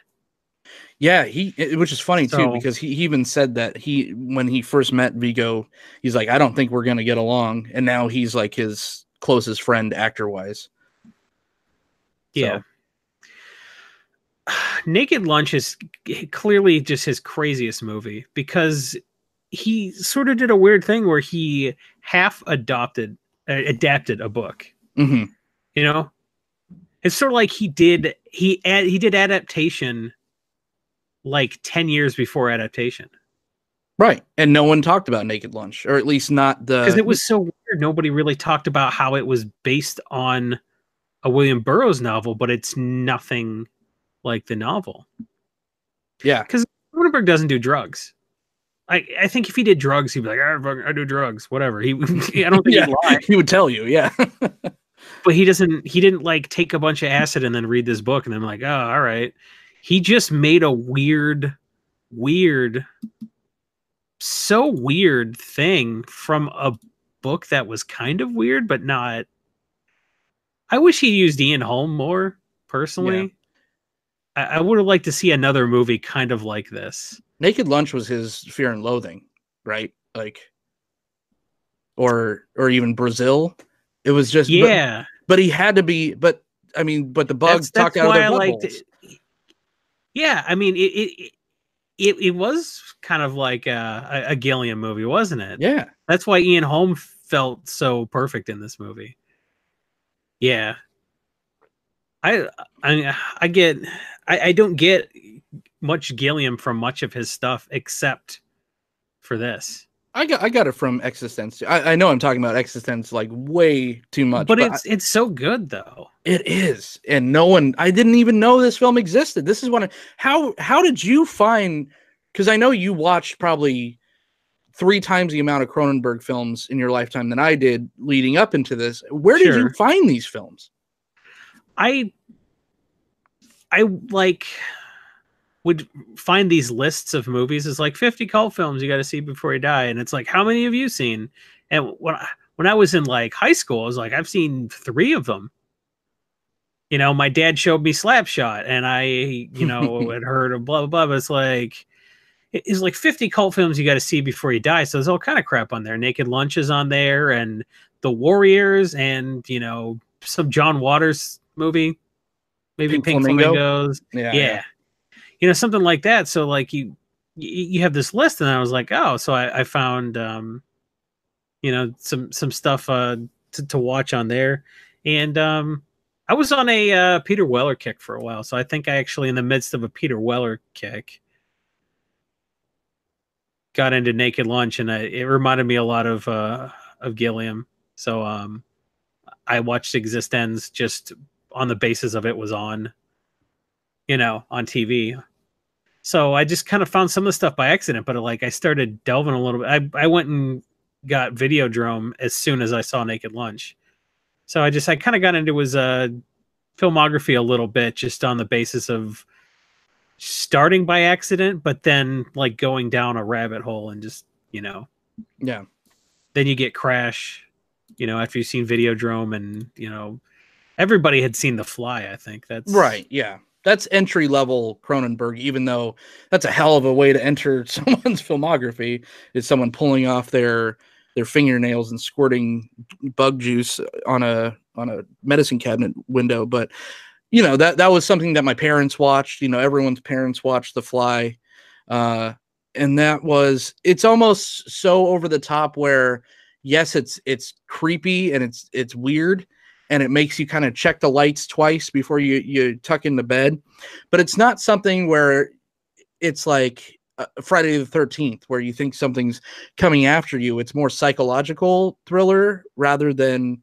Yeah, which is funny too, because he even said that when he first met Vigo, he's like, I don't think we're gonna get along, and now he's like his closest friend actor wise. Yeah. Naked Lunch is clearly just his craziest movie, because he sort of did a weird thing where he half adapted a book. Mm-hmm. You know, it's sort of like he did Adaptation like 10 years before Adaptation. Right. And no one talked about Naked Lunch, or at least not because it was so weird. Nobody really talked about how it was based on a William Burroughs novel, but it's nothing like the novel. Yeah. Because Cronenberg doesn't do drugs. I think if he did drugs, he'd be like, I do drugs, whatever. I don't think he'd lie. He would tell you, yeah. But he didn't like take a bunch of acid and then read this book and then like, oh, all right. He just made a weird, so weird thing from a book that was kind of weird, but not. I wish he used Ian Holm more, personally. Yeah. I would have liked to see another movie kind of like this. Naked Lunch was his Fear and Loathing, right? Like, or even Brazil. It was just, yeah. But he had to be. But I mean, but the bugs That's talked out of why their I butt liked holes. it. Yeah, I mean, it was kind of like a Gilliam movie, wasn't it? Yeah. That's why Ian Holm felt so perfect in this movie. Yeah. I get I don't get much Gilliam from much of his stuff except for this. I got it from Existence. I know I'm talking about Existence like way too much, But but it's so good though. it is. And no one, I didn't even know this film existed. This is one. How did you find? Because I know you watched probably 3 times the amount of Cronenberg films in your lifetime than I did leading up into this. Where did you Sure. find these films? I like would find these lists of movies as like 50 cult films you got to see before you die, and it's like, how many have you seen? And when I was in like high school, I was like, I've seen 3 of them. You know, my dad showed me Slapshot, and I, you know, had heard of blah blah blah. But it's like 50 cult films you got to see before you die. So there's all kind of crap on there. Naked Lunch is on there, and The Warriors, and you know, some John Waters movie, maybe Pink Flamingos. Yeah. You know, something like that. So like you have this list, and I was like, oh, so I found you know, some stuff to watch on there, and I was on a Peter Weller kick for a while, so I think I actually, in the midst of a Peter Weller kick, got into Naked Lunch, and it reminded me a lot of Gilliam. So I watched Existenz just on the basis of it was on, you know, on TV. So I just kind of found some of the stuff by accident, but like I started delving a little bit. I went and got Videodrome as soon as I saw Naked Lunch. So I kind of got into his filmography a little bit, just on the basis of starting by accident, but then like going down a rabbit hole and just, you know. Yeah. Then you get Crash, you know, after you've seen Videodrome, and, you know, everybody had seen The Fly, I think. That's Right, yeah. That's entry level Cronenberg, even though that's a hell of a way to enter someone's filmography, is someone pulling off their fingernails and squirting bug juice on a medicine cabinet window. But you know, that was something that my parents watched. You know, everyone's parents watched The Fly, and it's almost so over the top where yes, it's creepy and it's weird, and it makes you kind of check the lights twice before you tuck into bed. But it's not something where it's like Friday the 13th, where you think something's coming after you. It's more psychological thriller rather than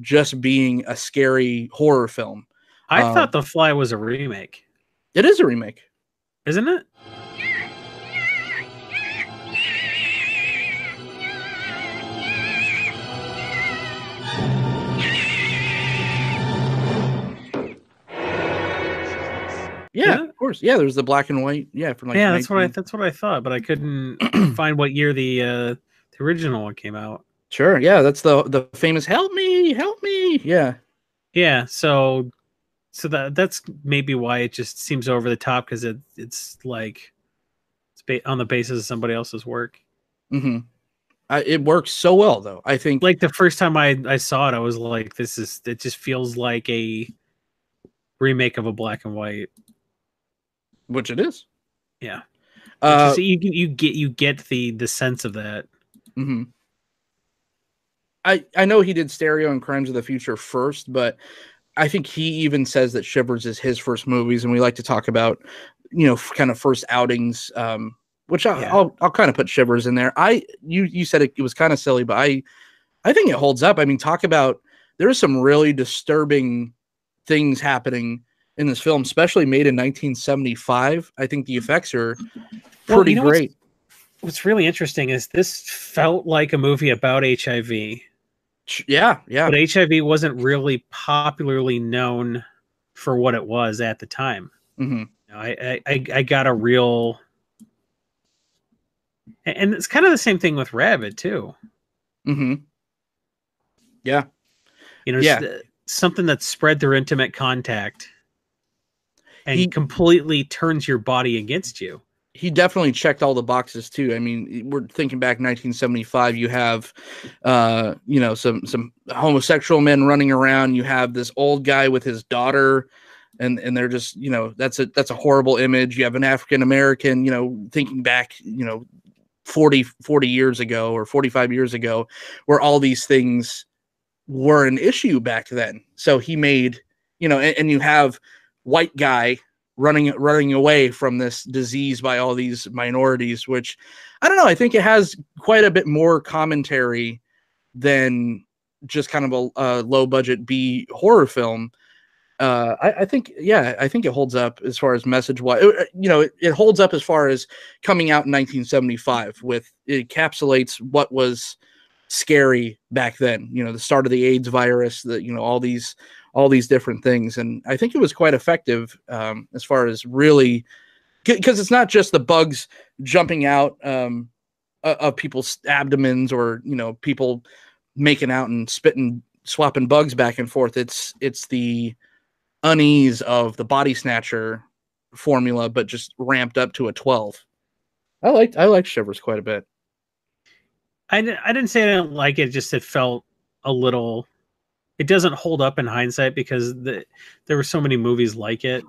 just being a scary horror film. I thought The Fly was a remake. It is a remake. Isn't it? Yeah, of course. Yeah, there's the black and white. Yeah, from like that's what I thought, but I couldn't find what year the original one came out. Sure. Yeah, that's the famous "Help me, help me." Yeah. Yeah. So that's maybe why it just seems over the top, because it's like it's on the basis of somebody else's work. Mm-hmm. It works so well, though. I think like the first time I saw it, I was like, it just feels like a remake of a black and white. Which it is. Yeah. You get the sense of that. Mm-hmm. I know he did Stereo and Crimes of the Future first, but I think he even says that Shivers is his first movies, and we like to talk about, you know, kind of first outings, which I'll kind of put Shivers in there. You said it was kind of silly, but I think it holds up. I mean, talk about, there's some really disturbing things happening in this film, especially made in 1975. I think the effects are pretty great. What's really interesting is this felt like a movie about HIV. Yeah. But HIV wasn't really popularly known for what it was at the time. Mm-hmm. You know, I got a real, and it's kind of the same thing with Rabid too. Mm-hmm. Yeah. You know, something that's spread through intimate contact and completely turns your body against you. he definitely checked all the boxes too. I mean, we're thinking back 1975. You have, you know, some homosexual men running around. You have this old guy with his daughter, and they're just, you know, that's a horrible image. You have an African American, you know, thinking back, you know, 40 years ago or 45 years ago, where all these things were an issue back then. So he made, you know, and you have white guy running away from this disease by all these minorities, which I don't know. I think it has quite a bit more commentary than just kind of a low budget B horror film. I think, yeah, I think it holds up as far as message wise. You know, it holds up as far as coming out in 1975 with, it encapsulates what was scary back then, you know, the start of the AIDS virus, the, you know, all these different things. And I think it was quite effective as far as really, because it's not just the bugs jumping out of people's abdomens, or, you know, people making out and spitting, swapping bugs back and forth. It's the unease of the body snatcher formula, but just ramped up to a 12. I liked Shivers quite a bit. I didn't say I didn't like it, just it felt a little, it doesn't hold up in hindsight because there were so many movies like it.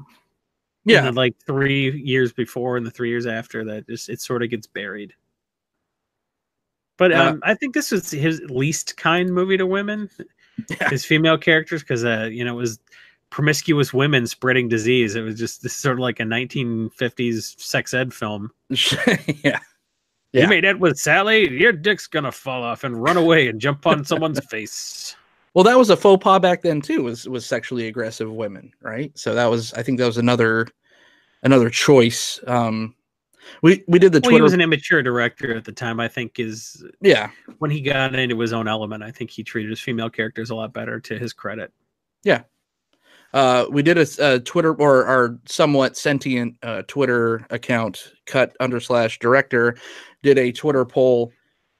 Yeah. Like 3 years before and the 3 years after that, just it sort of gets buried. But I think this was his least kind movie to women, his female characters, because you know, it was promiscuous women spreading disease. It was just this sort of like a 1950s sex ed film. Yeah. You made it with Sally, your dick's gonna fall off and run away and jump on someone's face. Well, that was a faux pas back then too, was sexually aggressive women, right? So that was, I think that was another choice. We did the Twitter. He was an immature director at the time, I think, when he got into his own element, I think he treated his female characters a lot better, to his credit. Yeah. We did a Twitter, or our somewhat sentient Twitter account, cut_director, did a Twitter poll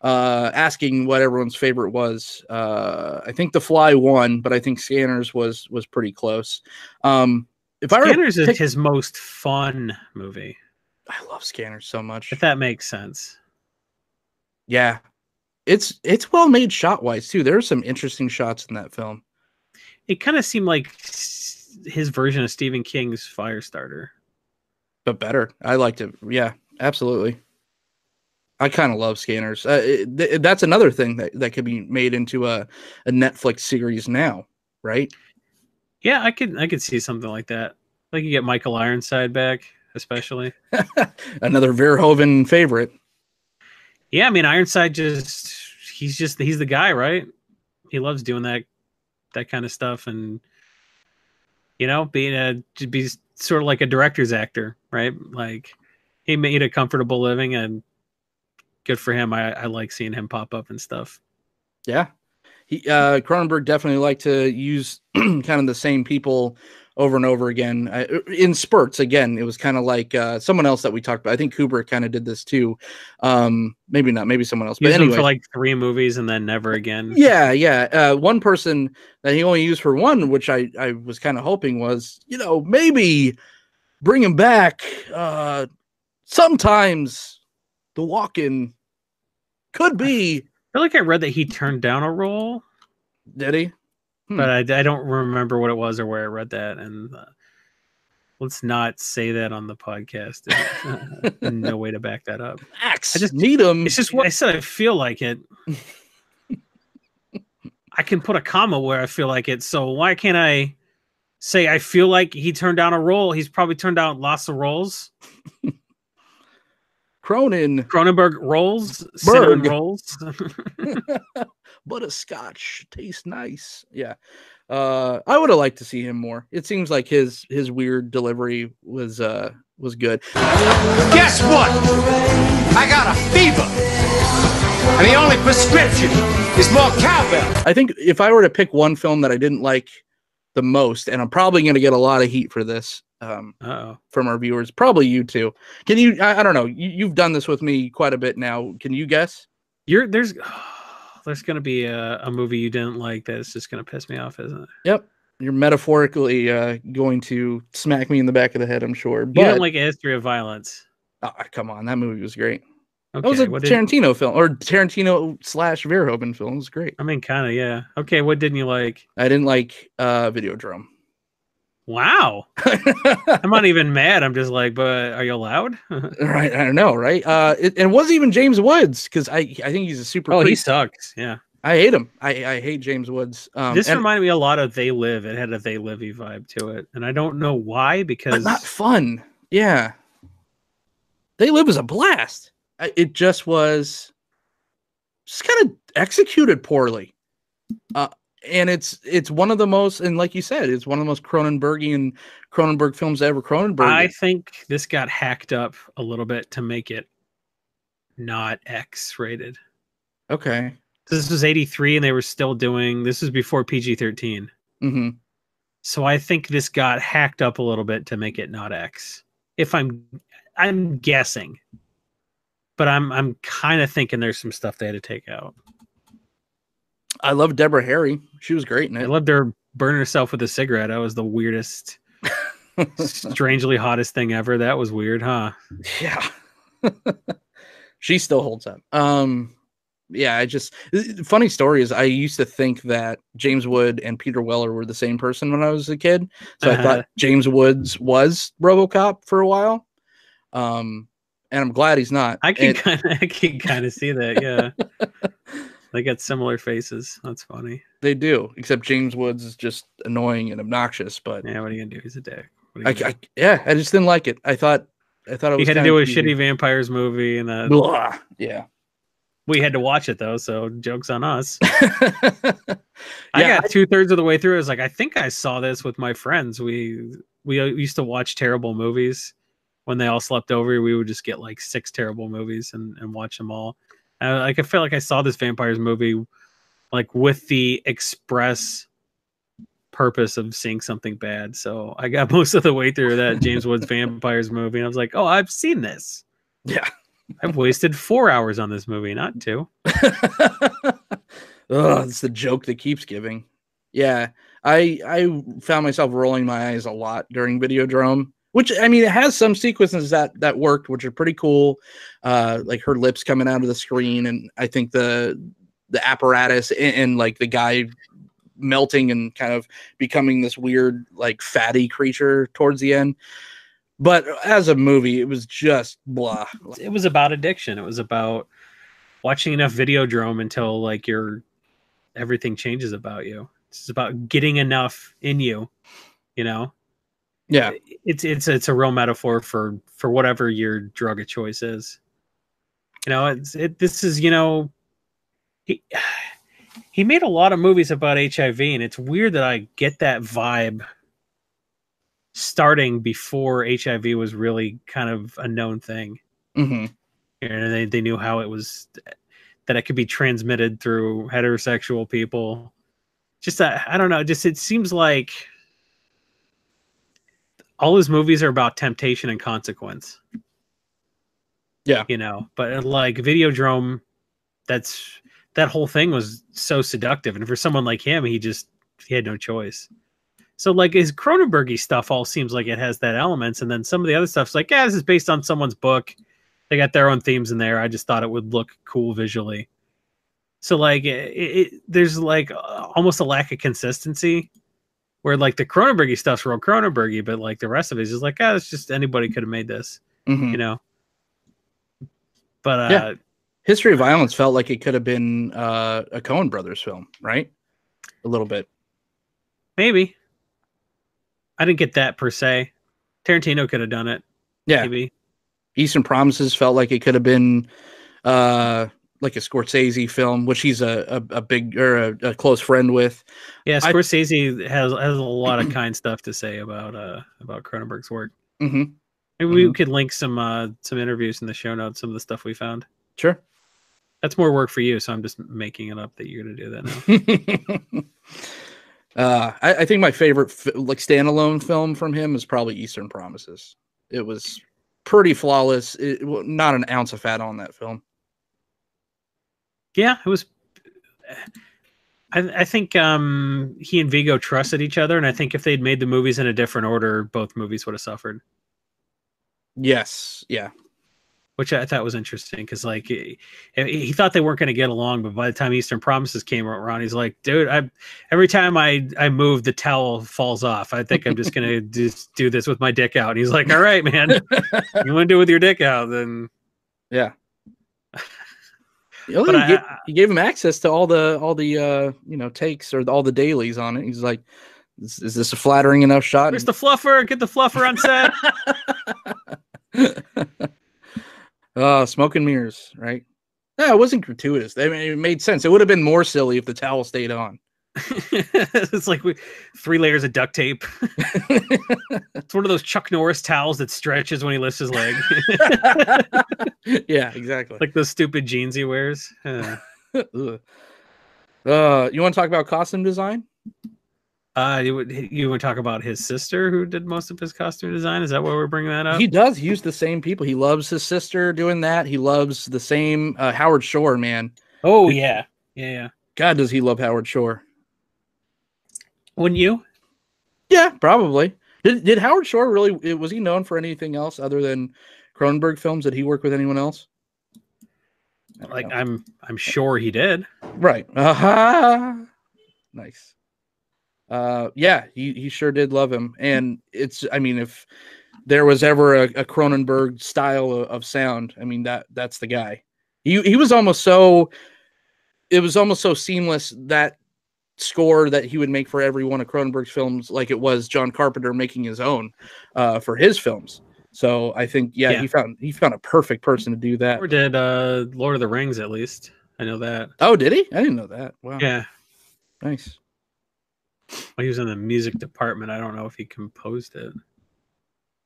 asking what everyone's favorite was. I think The Fly won, but I think Scanners was pretty close. Scanners is his most fun movie. I love Scanners so much. If that makes sense. Yeah. It's well made shot wise too. There are some interesting shots in that film. It kind of seemed like his version of Stephen King's Firestarter. But better. I liked it. Yeah, absolutely. I kind of love Scanners. That's another thing that could be made into a Netflix series now, right? Yeah, I could see something like that. Like you get Michael Ironside back, especially. Another Verhoeven favorite. Yeah, I mean Ironside he's the guy, right? He loves doing that kind of stuff, and you know, be sort of like a director's actor, right? Like he made a comfortable living, and good for him. I like seeing him pop up and stuff. Yeah. Cronenberg definitely liked to use kind of the same people over and over again in spurts. Again, it was kind of like someone else that we talked about. I think Kubrick kind of did this too. Maybe not, maybe someone else. But anyway, for like 3 movies and then never again. Yeah. One person that he only used for one, which I was kind of hoping was, you know, maybe bring him back. Sometimes the walk-in could be. I feel like I read that he turned down a role. Did he? But I don't remember what it was or where I read that. And let's not say that on the podcast. No way to back that up. Max, I just need him. It's just what I said. I feel like it. I can put a comma where I feel like it. So why can't I say I feel like he turned down a role? He's probably turned down lots of roles. Cronenberg rolls, cinnamon rolls. Butterscotch tastes nice. Yeah, I would have liked to see him more. It seems like his weird delivery was good. Guess what? I got a fever, and the only prescription is more cowbell. I think if I were to pick one film that I didn't like the most, and I'm probably going to get a lot of heat for this from our viewers, probably you too. Can you? I don't know. You've done this with me quite a bit now. Can you guess? There's going to be a movie you didn't like that's just going to piss me off, isn't it? Yep. You're metaphorically going to smack me in the back of the head, I'm sure. But you don't like A History of Violence. Come on, that movie was great. Okay, That was a what did Tarantino film, or Tarantino / Verhoeven film. It was great. I mean? Kind of, yeah. Okay, what didn't you like? I didn't like Videodrome. Wow, I'm not even mad. I'm just like, but are you allowed? Right, I don't know, right? It wasn't even James Woods, because I think he's a super. Oh, he creep. sucks. Yeah, I hate him. I hate James Woods. this and, reminded me a lot of They Live. It had a They Live-y vibe to it, and I don't know why, but because not fun. Yeah, They Live was a blast. It just was just kind of executed poorly. And it's one of the most, and like you said, it's one of the most Cronenberg films ever. I think this got hacked up a little bit to make it not X rated. Okay. This was 83 and they were still doing, this was before PG-13. Mm-hmm. So I think this got hacked up a little bit to make it not X. If I'm guessing. But I'm kind of thinking there's some stuff they had to take out. I love Deborah Harry. She was great in it. I loved her burning herself with a cigarette. That was the weirdest, strangely hottest thing ever. That was weird, huh? Yeah. She still holds up. Yeah, funny story is I used to think that James Wood and Peter Weller were the same person when I was a kid. So I thought James Woods was RoboCop for a while. And I'm glad he's not. I can kind of see that, yeah. They got similar faces. That's funny. They do, except James Woods is just annoying and obnoxious. But yeah, what are you gonna do? He's a dick. I just didn't like it. I thought it was. He had to do a shitty vampires movie, and yeah. We had to watch it though, so joke's on us. I got 2/3 of the way through. I was like, I think I saw this with my friends. We used to watch terrible movies when they all slept over. We would just get like 6 terrible movies and watch them all. I feel like I saw this vampires movie like with the express purpose of seeing something bad. So I got most of the way through that James Woods vampires movie, and I was like, oh, I've seen this. Yeah. I've wasted 4 hours on this movie, not 2. Oh, it's the joke that keeps giving. Yeah. I found myself rolling my eyes a lot during Videodrome. Which, I mean, it has some sequences that worked, which are pretty cool. Like her lips coming out of the screen, and I think the apparatus and like the guy melting and kind of becoming this weird, like, fatty creature towards the end. But as a movie, it was just blah. It was about addiction. It was about watching enough Videodrome until like everything changes about you. It's about getting enough in you, you know? Yeah, it's a real metaphor for whatever your drug of choice is. You know, this is, you know, he made a lot of movies about HIV, and it's weird that I get that vibe starting before HIV was really kind of a known thing. Mm-hmm. And they knew how it was, that it could be transmitted through heterosexual people. Just I don't know. Just it seems like all his movies are about temptation and consequence. Yeah. You know, but like Videodrome, that whole thing was so seductive. And for someone like him, he had no choice. So like his Cronenberg-y stuff all seems like it has that elements. And then some of the other stuff's like, yeah, this is based on someone's book. They got their own themes in there. I just thought it would look cool visually. So like there's like almost a lack of consistency. Where like the Cronenberg-y stuff's real Cronenberg-y, but like the rest of it is just like, it's just anybody could have made this, you know. But yeah, History of Violence felt like it could have been a Coen Brothers film, right? A little bit, maybe. I didn't get that per se. Tarantino could have done it. Yeah, maybe. Eastern Promises felt like it could have been like a Scorsese film, which he's a big or a close friend with. Yeah, Scorsese has a lot of kind stuff to say about Cronenberg's work. Mm-hmm. Maybe we could link some interviews in the show notes, some of the stuff we found. Sure. That's more work for you, so I'm just making it up that you're going to do that now. I think my favorite like standalone film from him is probably Eastern Promises. It was pretty flawless. Not an ounce of fat on that film. Yeah, it was. I think he and Viggo trusted each other, and I think if they'd made the movies in a different order, both movies would have suffered. Yes, yeah. which I thought was interesting because like he thought they weren't going to get along, but by the time Eastern Promises came around, he's like, dude, every time I move, the towel falls off. I think I'm just going to just do this with my dick out. And he's like, all right, man, you want to do it with your dick out, then yeah. He gave him access to all the takes or all the dailies on it. He's like, is this a flattering enough shot? Where's the fluffer? Get the fluffer on set. Smoke and mirrors, right? No, it wasn't gratuitous. I mean, it made sense. It would have been more silly if the towel stayed on. It's like 3 layers of duct tape. It's one of those Chuck Norris towels that stretches when he lifts his leg. Yeah, exactly. Like those stupid jeans he wears. You want to talk about costume design? You would talk about his sister who did most of his costume design? Is that why we're bringing that up? He does. He used the same people. He loves his sister doing that. He loves the same Howard Shore, man. Oh, yeah. Yeah. God, does he love Howard Shore. Wouldn't you? Yeah, probably. Did Howard Shore really, was he known for anything else other than Cronenberg films? Did he work with anyone else? Like, I'm sure he did. Right. Nice. Yeah, he sure did love him. And I mean, if there was ever a Cronenberg style of sound, I mean, that's the guy. He was almost so, it was almost so seamless, that score that he would make for every one of Cronenberg's films, like it was John Carpenter making his own for his films. So I think, yeah. he found a perfect person to do that. Or did Lord of the Rings, at least. I know that. Oh, did he? I didn't know that. Wow. Yeah. Nice. Well, he was in the music department. I don't know if he composed it.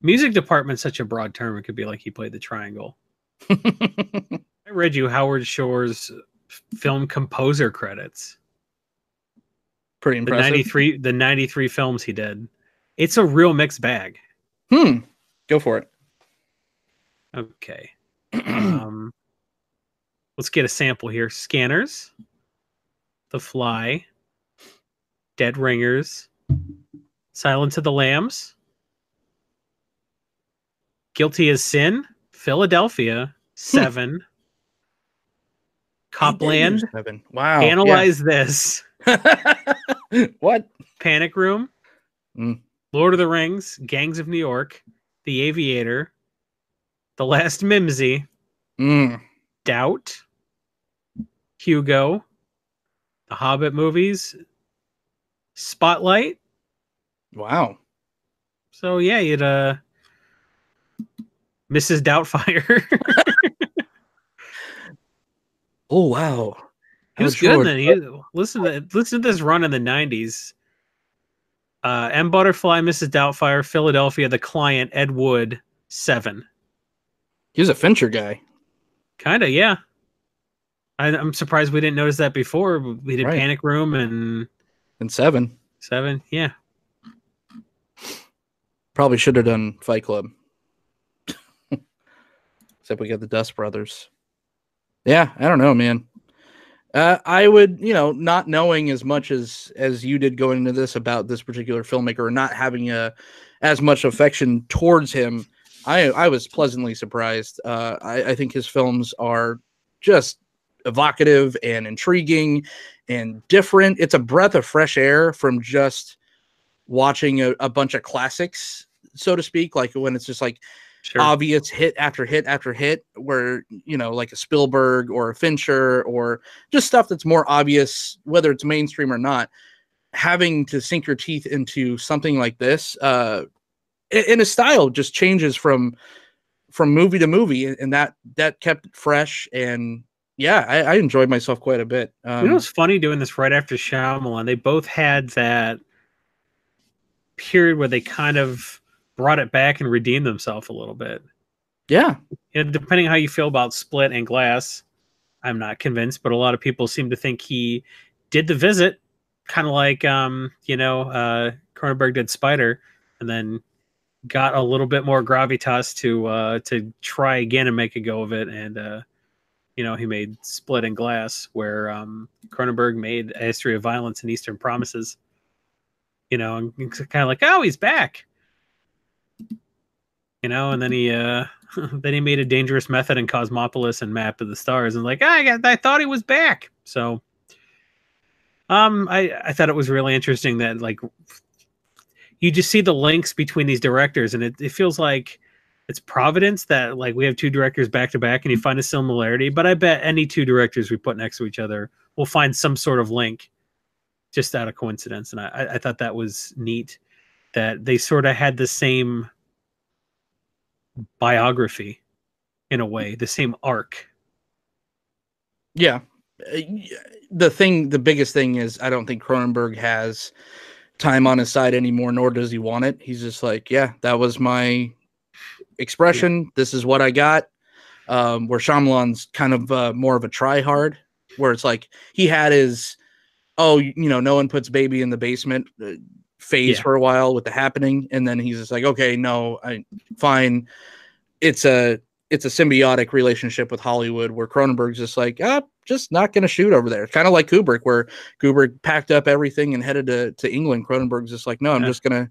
Music department's such a broad term. It could be like he played the triangle. I read you Howard Shore's film composer credits. Pretty impressive. The 93 films he did. It's a real mixed bag. Go for it. Okay. Let's get a sample here. Scanners. The Fly. Dead Ringers. Silence of the Lambs. Guilty as Sin. Philadelphia. 7. Copland. 7. Wow. Analyze This. What? Panic Room. Lord of the Rings. Gangs of New York. The Aviator. The Last Mimsy. Doubt. Hugo. The Hobbit movies. Spotlight. Wow. So yeah, you'd Mrs. Doubtfire. Oh wow. He was good then. Listen to this run in the 90s. M. Butterfly, Mrs. Doubtfire, Philadelphia, The Client, Ed Wood, 7. He was a Fincher guy. Kinda, yeah. I'm surprised we didn't notice that before. We did Panic Room and 7. 7, yeah. Probably should have done Fight Club. Except we got the Dust Brothers. Yeah, I don't know, man. I would, not knowing as much as you did going into this about this particular filmmaker, or not having as much affection towards him, I was pleasantly surprised. I think his films are just evocative and intriguing and different. It's a breath of fresh air from just watching a bunch of classics, so to speak, like when it's just like obvious hit after hit after hit, where like a Spielberg or a Fincher, or just stuff that's more obvious, whether it's mainstream or not. Having to sink your teeth into something like this, in a style just changes from movie to movie, and that kept it fresh. And yeah, I enjoyed myself quite a bit. It's funny doing this right after Shyamalan. They both had that period where they kind of brought it back and redeemed themselves a little bit. Yeah. Depending how you feel about Split and Glass, I'm not convinced, but a lot of people seem to think he did The Visit, kind of like Cronenberg did Spider, and then got a little bit more gravitas to try again and make a go of it. And he made Split and Glass, where Cronenberg made A History of Violence and Eastern Promises. And it's kind of like, oh, he's back. And then he Then he made A Dangerous Method and Cosmopolis and Map of the Stars, and like, I thought he was back. So, I thought it was really interesting that like you just see the links between these directors, and it feels like it's Providence that like we have two directors back to back, and you find a similarity. But I bet any two directors we put next to each other will find some sort of link, just out of coincidence. And I thought that was neat that they sort of had the same biography in a way, the same arc. Yeah. The biggest thing is I don't think Cronenberg has time on his side anymore, nor does he want it. He's just like, yeah, that was my expression. Yeah. This is what I got. Where Shyamalan's kind of more of a try hard, where it's like he had his, no one puts baby in the basement phase for a while with The Happening, and then he's just like, okay, no, fine. It's a symbiotic relationship with Hollywood, where Cronenberg's just like, just not going to shoot over there. Kind of like Kubrick, where Kubrick packed up everything and headed to England. Cronenberg's just like, no, I'm just gonna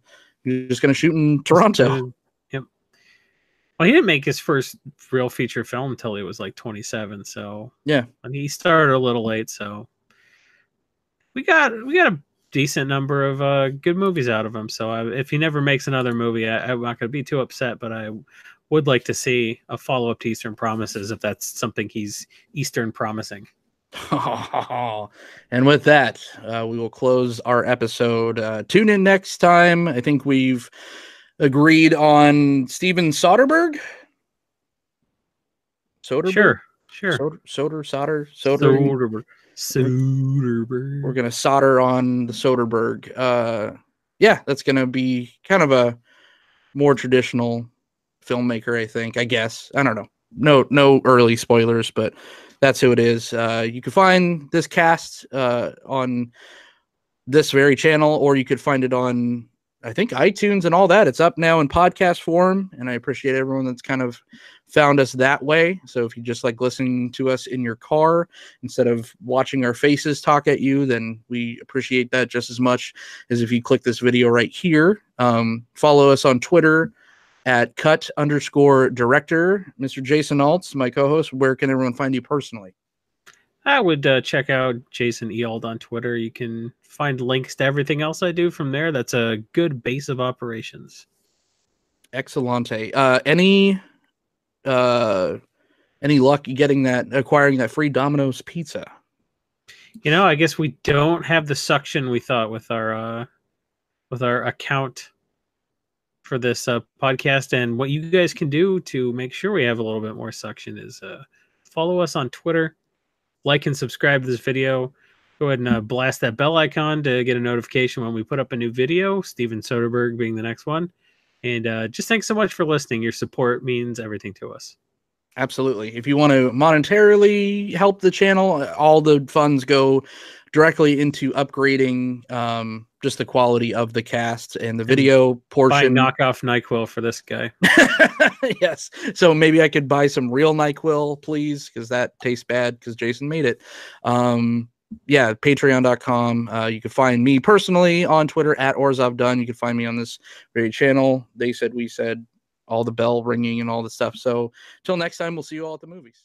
shoot in Toronto. Yep. Well, he didn't make his first real feature film until he was like 27. So yeah, and he started a little late. So we got a decent number of good movies out of him. So if he never makes another movie, I'm not going to be too upset. But I would like to see a follow-up to Eastern Promises if that's something he's Eastern promising. And with that, we will close our episode. Tune in next time. I think we've agreed on Steven Soderbergh. Soderbergh? Sure. Soderbergh. We're going to solder on the Soderbergh. Yeah, that's going to be kind of a more traditional filmmaker, I guess. I don't know. No early spoilers, but that's who it is. You can find this cast on this very channel, or you could find it on, I think, iTunes and all that. It's up now in podcast form, and I appreciate everyone that's kind of found us that way. So if you just like listening to us in your car instead of watching our faces talk at you, then we appreciate that just as much as if you click this video right here. Follow us on Twitter at cut_director. Mr. Jason Altz, my co-host, where can everyone find you personally? I would check out Jason Eald on Twitter. You can find links to everything else I do from there. That's a good base of operations. Excellente. Any luck acquiring that free Domino's pizza? I guess we don't have the suction we thought with our account for this podcast. And what you guys can do to make sure we have a little bit more suction is follow us on Twitter, like and subscribe to this video. Go ahead and blast that bell icon to get a notification when we put up a new video, Steven Soderbergh being the next one. And just thanks so much for listening. Your support means everything to us. Absolutely. If you want to monetarily help the channel, all the funds go directly into upgrading just the quality of the cast and the video portion. Buy knockoff NyQuil for this guy. Yes. So maybe I could buy some real NyQuil, please, because that tastes bad because Jason made it. Yeah, patreon.com. You can find me personally on Twitter at OrzovDone. You can find me on this very channel. They said, we said, all the bell ringing and all the stuff. So till next time, we'll see you all at the movies.